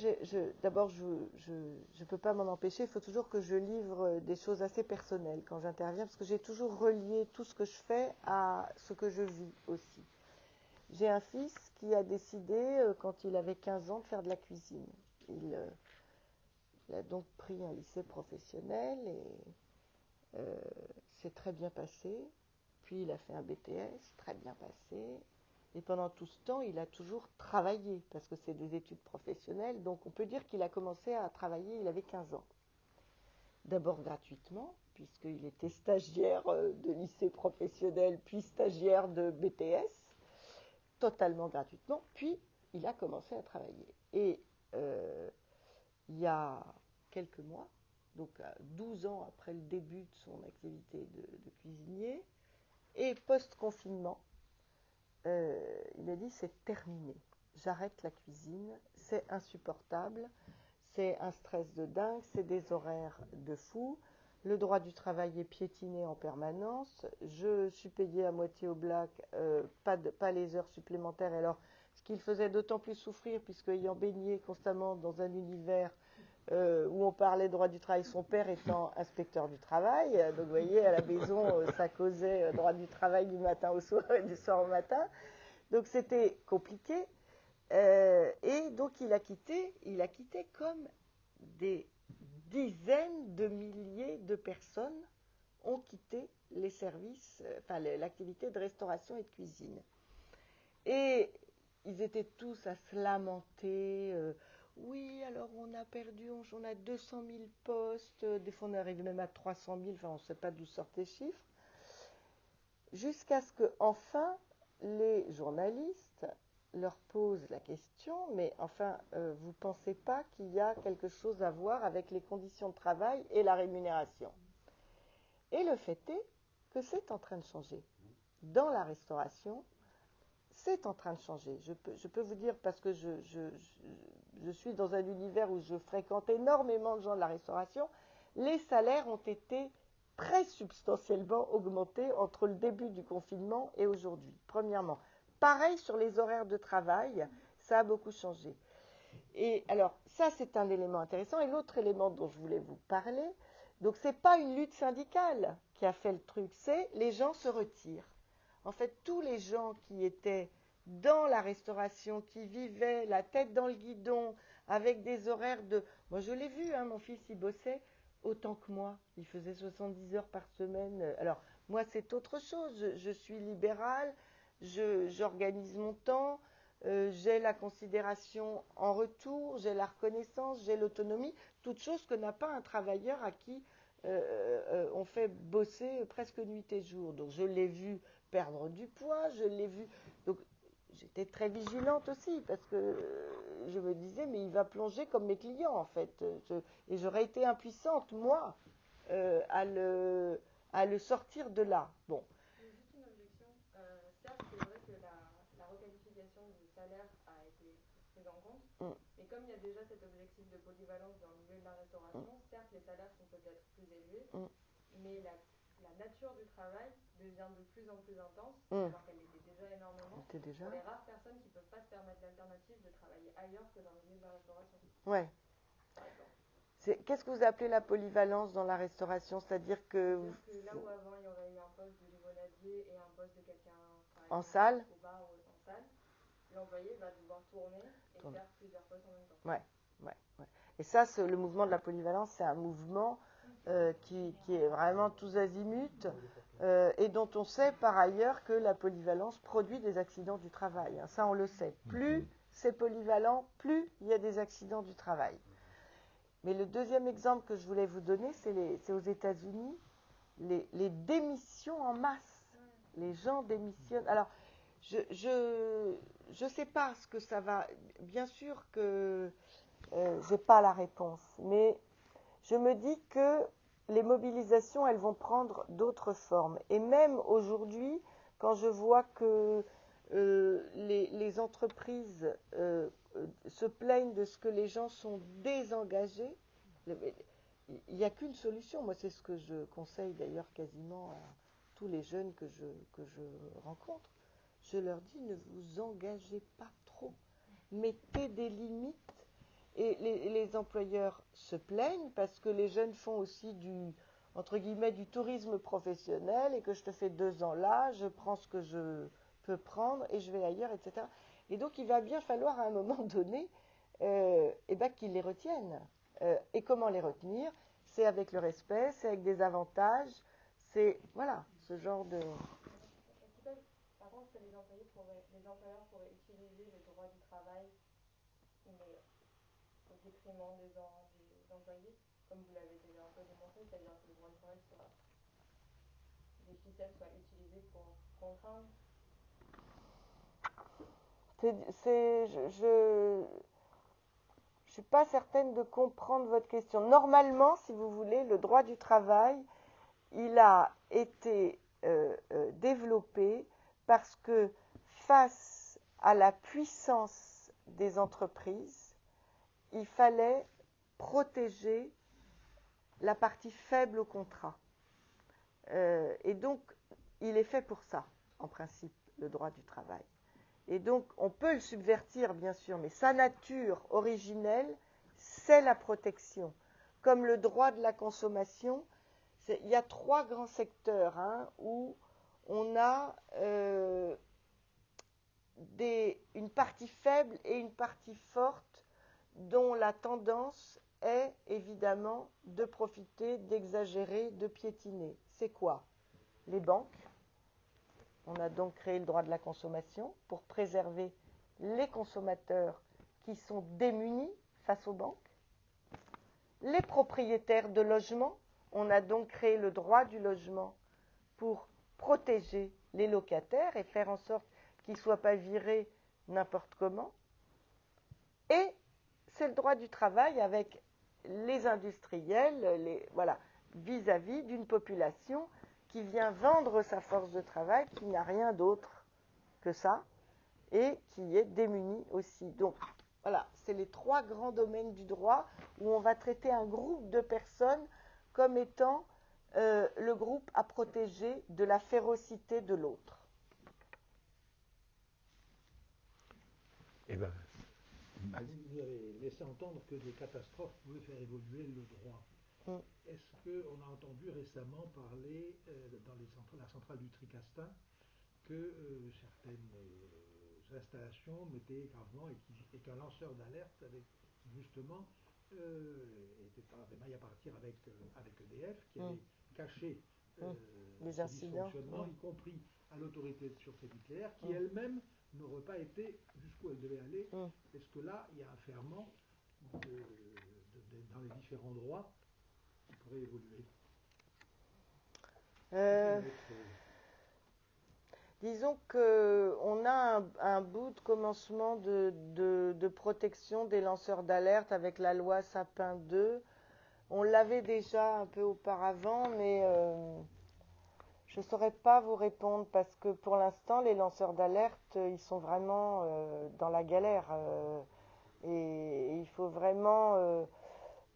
d'abord, je ne peux pas m'en empêcher, il faut toujours que je livre des choses assez personnelles quand j'interviens, parce que j'ai toujours relié tout ce que je fais à ce que je vis aussi. J'ai un fils qui a décidé, quand il avait 15 ans, de faire de la cuisine. Il a donc pris un lycée professionnel et c'est très bien passé. Puis il a fait un BTS, très bien passé. Et pendant tout ce temps, il a toujours travaillé, parce que c'est des études professionnelles. Donc on peut dire qu'il a commencé à travailler, il avait 15 ans. D'abord gratuitement, puisqu'il était stagiaire de lycée professionnel, puis stagiaire de BTS. Totalement gratuitement, puis il a commencé à travailler. Et il y a quelques mois, donc 12 ans après le début de son activité de cuisinier, et post-confinement, il a dit c'est terminé, j'arrête la cuisine, c'est insupportable, c'est un stress de dingue, c'est des horaires de fou, le droit du travail est piétiné en permanence, je suis payée à moitié au black, pas les heures supplémentaires. Alors, ce qui le faisait d'autant plus souffrir, puisqu'ayant baigné constamment dans un univers où on parlait droit du travail, son père étant inspecteur du travail, donc vous voyez, à la maison, ça causait droit du travail du matin au soir et du soir au matin. Donc c'était compliqué. Et donc il a quitté comme des dizaines de milliers de personnes ont quitté les services, l'activité de restauration et de cuisine. Et ils étaient tous à se lamenter. Oui, alors on a perdu, on a 200 000 postes, des fois on est arrivé même à 300 000, enfin on ne sait pas d'où sortent les chiffres. Jusqu'à ce que, enfin, les journalistes leur posent la question, mais enfin, vous ne pensez pas qu'il y a quelque chose à voir avec les conditions de travail et la rémunération? Et le fait est que c'est en train de changer. Dans la restauration, c'est en train de changer. Je peux vous dire, parce que je suis dans un univers où je fréquente énormément de gens de la restauration, les salaires ont été très substantiellement augmentés entre le début du confinement et aujourd'hui, premièrement. Pareil sur les horaires de travail, ça a beaucoup changé. Et alors, ça c'est un élément intéressant. Et l'autre élément dont je voulais vous parler, donc c'est pas une lutte syndicale qui a fait le truc, c'est les gens se retirent. En fait, tous les gens qui étaient dans la restauration, qui vivaient la tête dans le guidon, avec des horaires de... Moi, je l'ai vu, hein, mon fils, il bossait autant que moi. Il faisait 70 heures par semaine. Alors, moi, c'est autre chose. Je suis libérale, j'organise mon temps, j'ai la considération en retour, j'ai la reconnaissance, j'ai l'autonomie, toute chose que n'a pas un travailleur à qui on fait bosser presque nuit et jour. Donc, je l'ai vu perdre du poids, je l'ai vu. Donc, j'étais très vigilante aussi parce que je me disais, mais il va plonger comme mes clients en fait. Et j'aurais été impuissante, moi, à le sortir de là. Bon. Juste une objection. Certes, c'est vrai que la requalification du salaire a été prise en compte, mais comme il y a déjà cet objectif de polyvalence dans le milieu de la restauration, certes, les salaires sont peut-être plus élevés, mais la nature du travail devient de plus en plus intense, alors qu'elle l'était déjà énormément, pour les rares personnes qui ne peuvent pas se permettre l'alternative de travailler ailleurs que dans le milieu de la restauration. Ouais. Par exemple. Qu'est-ce que vous appelez la polyvalence dans la restauration? C'est-à-dire que là où avant il y aurait eu un poste de limonadier et un poste de quelqu'un en salle, au bar ou en salle, l'employé va devoir tourner et faire plusieurs postes en même temps. Ouais. Et ça, le mouvement de la polyvalence, c'est un mouvement qui est vraiment tous azimuts et dont on sait par ailleurs que la polyvalence produit des accidents du travail. Hein. Ça, on le sait. Plus c'est polyvalent, plus il y a des accidents du travail. Mais le deuxième exemple que je voulais vous donner, c'est aux États-Unis, les démissions en masse. Les gens démissionnent. Alors, je sais pas ce que ça va. Bien sûr que j'ai pas la réponse, mais je me dis que les mobilisations, elles vont prendre d'autres formes. Et même aujourd'hui, quand je vois que les entreprises se plaignent de ce que les gens sont désengagés, il n'y a qu'une solution. Moi, c'est ce que je conseille d'ailleurs quasiment à tous les jeunes que je rencontre. Je leur dis, ne vous engagez pas trop. Mettez des limites. Et les employeurs se plaignent parce que les jeunes font aussi entre guillemets, du tourisme professionnel et que je te fais 2 ans là, je prends ce que je peux prendre et je vais ailleurs, etc. Et donc, il va bien falloir à un moment donné qu'ils les retiennent. Et comment les retenir? C'est avec le respect, c'est avec des avantages, c'est, voilà, ce genre de... Par contre, les employeurs pourraient utiliser le droit du travail, mais au détriment des employés, comme vous l'avez déjà un peu démontré, c'est-à-dire que le droit du travail les ficelles soient utilisées pour contraindre. Je suis pas certaine de comprendre votre question. Normalement, si vous voulez, le droit du travail, il a été développé parce que face à la puissance des entreprises, il fallait protéger la partie faible au contrat. Et donc, il est fait pour ça, en principe, le droit du travail. Et donc, on peut le subvertir, bien sûr, mais sa nature originelle, c'est la protection. Comme le droit de la consommation, il y a 3 grands secteurs où on a une partie faible et une partie forte dont la tendance est évidemment de profiter, d'exagérer, de piétiner. C'est quoi? Les banques. On a donc créé le droit de la consommation pour préserver les consommateurs qui sont démunis face aux banques. Les propriétaires de logements, on a donc créé le droit du logement pour protéger les locataires et faire en sorte qu'ils ne soient pas virés n'importe comment. Et c'est le droit du travail avec les industriels, vis-à-vis d'une population qui vient vendre sa force de travail, qui n'a rien d'autre que ça, et qui est démunie aussi. Donc, voilà, c'est les 3 grands domaines du droit où on va traiter un groupe de personnes comme étant le groupe à protéger de la férocité de l'autre. Eh ben, vous avez laissé entendre que des catastrophes pouvaient faire évoluer le droit. Est-ce qu'on a entendu récemment parler dans la centrale du Tricastin que certaines installations mettaient gravement et qu'un lanceur d'alerte avait justement avait maille à partir avec EDF qui avait caché les ce incidents, dysfonctionnement, y compris à l'autorité de sûreté nucléaire, qui elle-même n'aurait pas été jusqu'où elle devait aller. Est-ce que là, il y a un ferment dans les différents droits qui pourrait évoluer? Disons qu'on a un bout de commencement de protection des lanceurs d'alerte avec la loi Sapin 2. On l'avait déjà un peu auparavant, mais je ne saurais pas vous répondre parce que pour l'instant, les lanceurs d'alerte, ils sont vraiment dans la galère. Et il faut vraiment...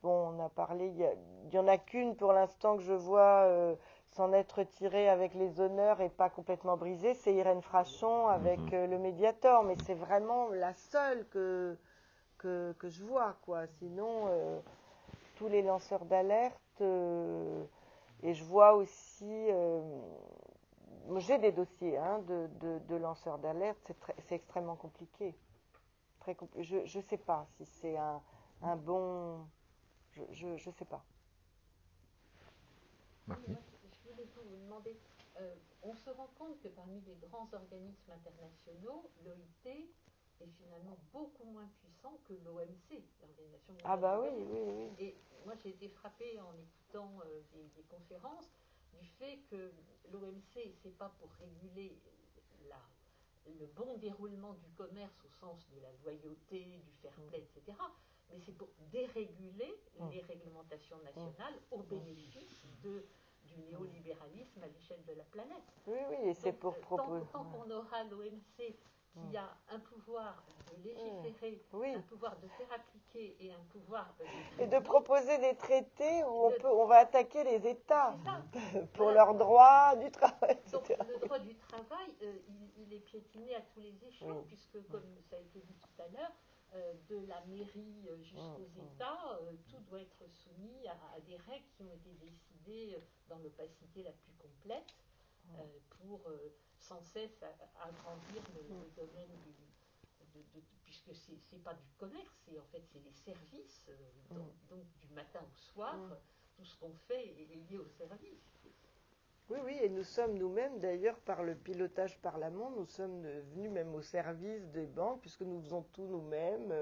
on a parlé, il n'y en a qu'une pour l'instant que je vois s'en être tirée avec les honneurs et pas complètement brisée, c'est Irène Frachon avec le Mediator, mais c'est vraiment la seule que je vois, quoi. Sinon, tous les lanceurs d'alerte, et je vois aussi j'ai des dossiers de lanceurs d'alerte, c'est extrêmement compliqué. Je ne sais pas si c'est un bon... Je ne sais pas. Martine. Je voulais vous demander, on se rend compte que parmi les grands organismes internationaux, l'OIT est finalement beaucoup moins puissant que l'OMC, l'Organisation mondiale. Ah bah oui. Et moi j'ai été frappée en écoutant des conférences du fait que l'OMC, c'est pas pour réguler le bon déroulement du commerce au sens de la loyauté, du fair play, etc. Mais c'est pour déréguler les réglementations nationales au bénéfice du néolibéralisme à l'échelle de la planète. Oui, et c'est pour proposer. Tant qu'on aura l'OMC qui a un pouvoir de légiférer, un pouvoir de faire appliquer et un pouvoir et de proposer des traités où on va attaquer les États pour leurs droits du travail, etc. Donc le droit du travail, il est piétiné à tous les échelons, puisque comme ça a été dit tout à l'heure, de la mairie jusqu'aux États, tout doit être soumis à des règles qui ont été décidées dans l'opacité la plus complète pour sans cesse agrandir le domaine puisque c'est pas du commerce, c'est des services, donc du matin au soir, tout ce qu'on fait est lié au service. Oui, et nous sommes nous-mêmes, d'ailleurs, par le pilotage par l'amont, nous sommes venus même au service des banques, puisque nous faisons tout nous-mêmes,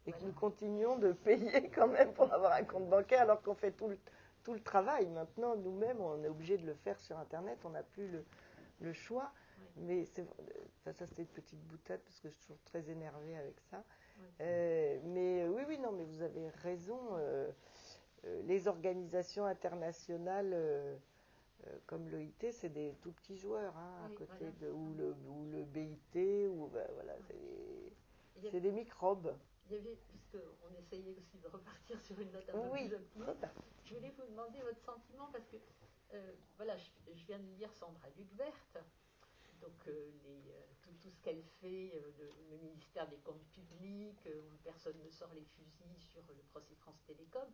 et que nous continuons de payer quand même pour avoir un compte bancaire, alors qu'on fait tout le travail. Maintenant, nous-mêmes, on est obligé de le faire sur Internet, on n'a plus le choix. Mais ça c'était une petite boutade, parce que je suis toujours très énervée avec ça. Mais oui, non, mais vous avez raison. Les organisations internationales... comme l'OIT, c'est des tout petits joueurs à côté ou le BIT, c'est des microbes. Il y avait, puisqu'on essayait aussi de repartir sur une note un peu plus optimiste, je voulais vous demander votre sentiment parce que je viens de lire Sandra Lucbert, donc tout ce qu'elle fait, le ministère des Comptes Publics, où personne ne sort les fusils sur le procès France Télécom,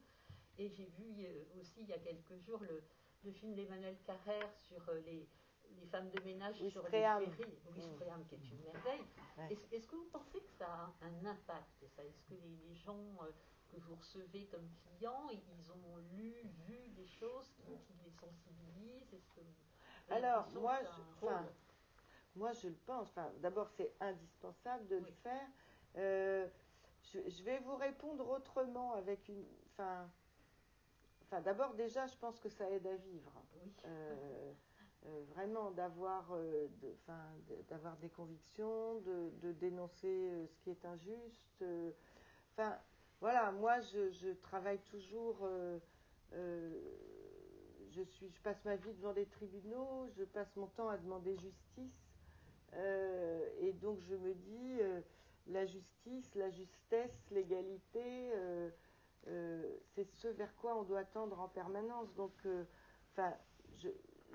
et j'ai vu aussi il y a quelques jours le film d'Emmanuel Carrère sur les femmes de ménage sur les ferries, Wispréam, qui est une merveille. Est-ce que vous pensez que ça a un impact, ça? Est-ce que les gens que vous recevez comme clients, ils ont vu des choses qui les sensibilisent? Est-ce que alors, moi je le pense. D'abord, c'est indispensable de le faire. Je vais vous répondre autrement avec une... d'abord, déjà, je pense que ça aide à vivre. Vraiment, d'avoir des convictions, de dénoncer ce qui est injuste. Moi, je travaille toujours... je passe ma vie devant des tribunaux, je passe mon temps à demander justice. Et donc, je me dis, la justice, la justesse, l'égalité... c'est ce vers quoi on doit tendre en permanence. Donc,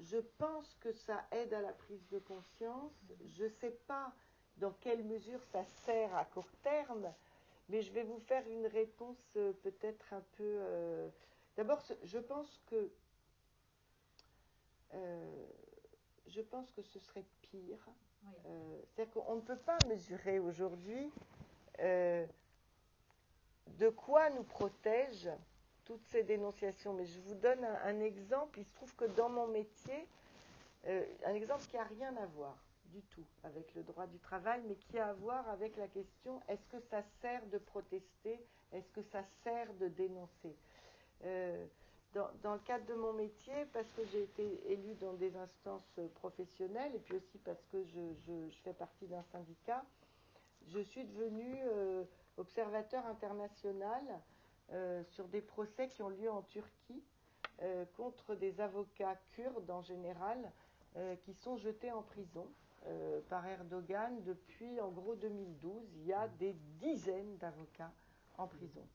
je pense que ça aide à la prise de conscience. Je ne sais pas dans quelle mesure ça sert à court terme, mais je vais vous faire une réponse peut-être un peu... D'abord, je pense que ce serait pire. C'est-à-dire qu'on ne peut pas mesurer aujourd'hui... de quoi nous protègent toutes ces dénonciations. Mais je vous donne un exemple. Il se trouve que dans mon métier, un exemple qui n'a rien à voir du tout avec le droit du travail, mais qui a à voir avec la question, est-ce que ça sert de protester? Est-ce que ça sert de dénoncer? Dans le cadre de mon métier, parce que j'ai été élue dans des instances professionnelles, et puis aussi parce que je fais partie d'un syndicat, je suis devenue... observateur international sur des procès qui ont lieu en Turquie contre des avocats kurdes en général qui sont jetés en prison par Erdogan depuis en gros 2012. Il y a des dizaines d'avocats en prison.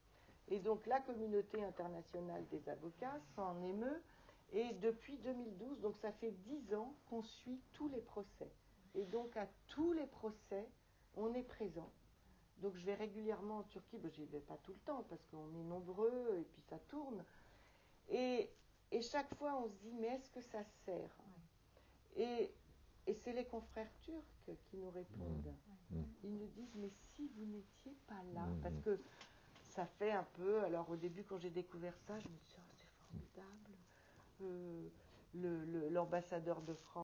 Et donc la communauté internationale des avocats s'en émeut et depuis 2012, donc ça fait 10 ans qu'on suit tous les procès. Et donc à tous les procès, on est présent. Donc je vais régulièrement en Turquie, j'y vais pas tout le temps parce qu'on est nombreux et puis ça tourne. Et chaque fois on se dit mais est-ce que ça sert? Et c'est les confrères turcs qui nous répondent. Ils nous disent, mais si vous n'étiez pas là, parce que ça fait un peu, alors au début quand j'ai découvert ça, je me suis dit, oh, c'est formidable. L'ambassadeur de France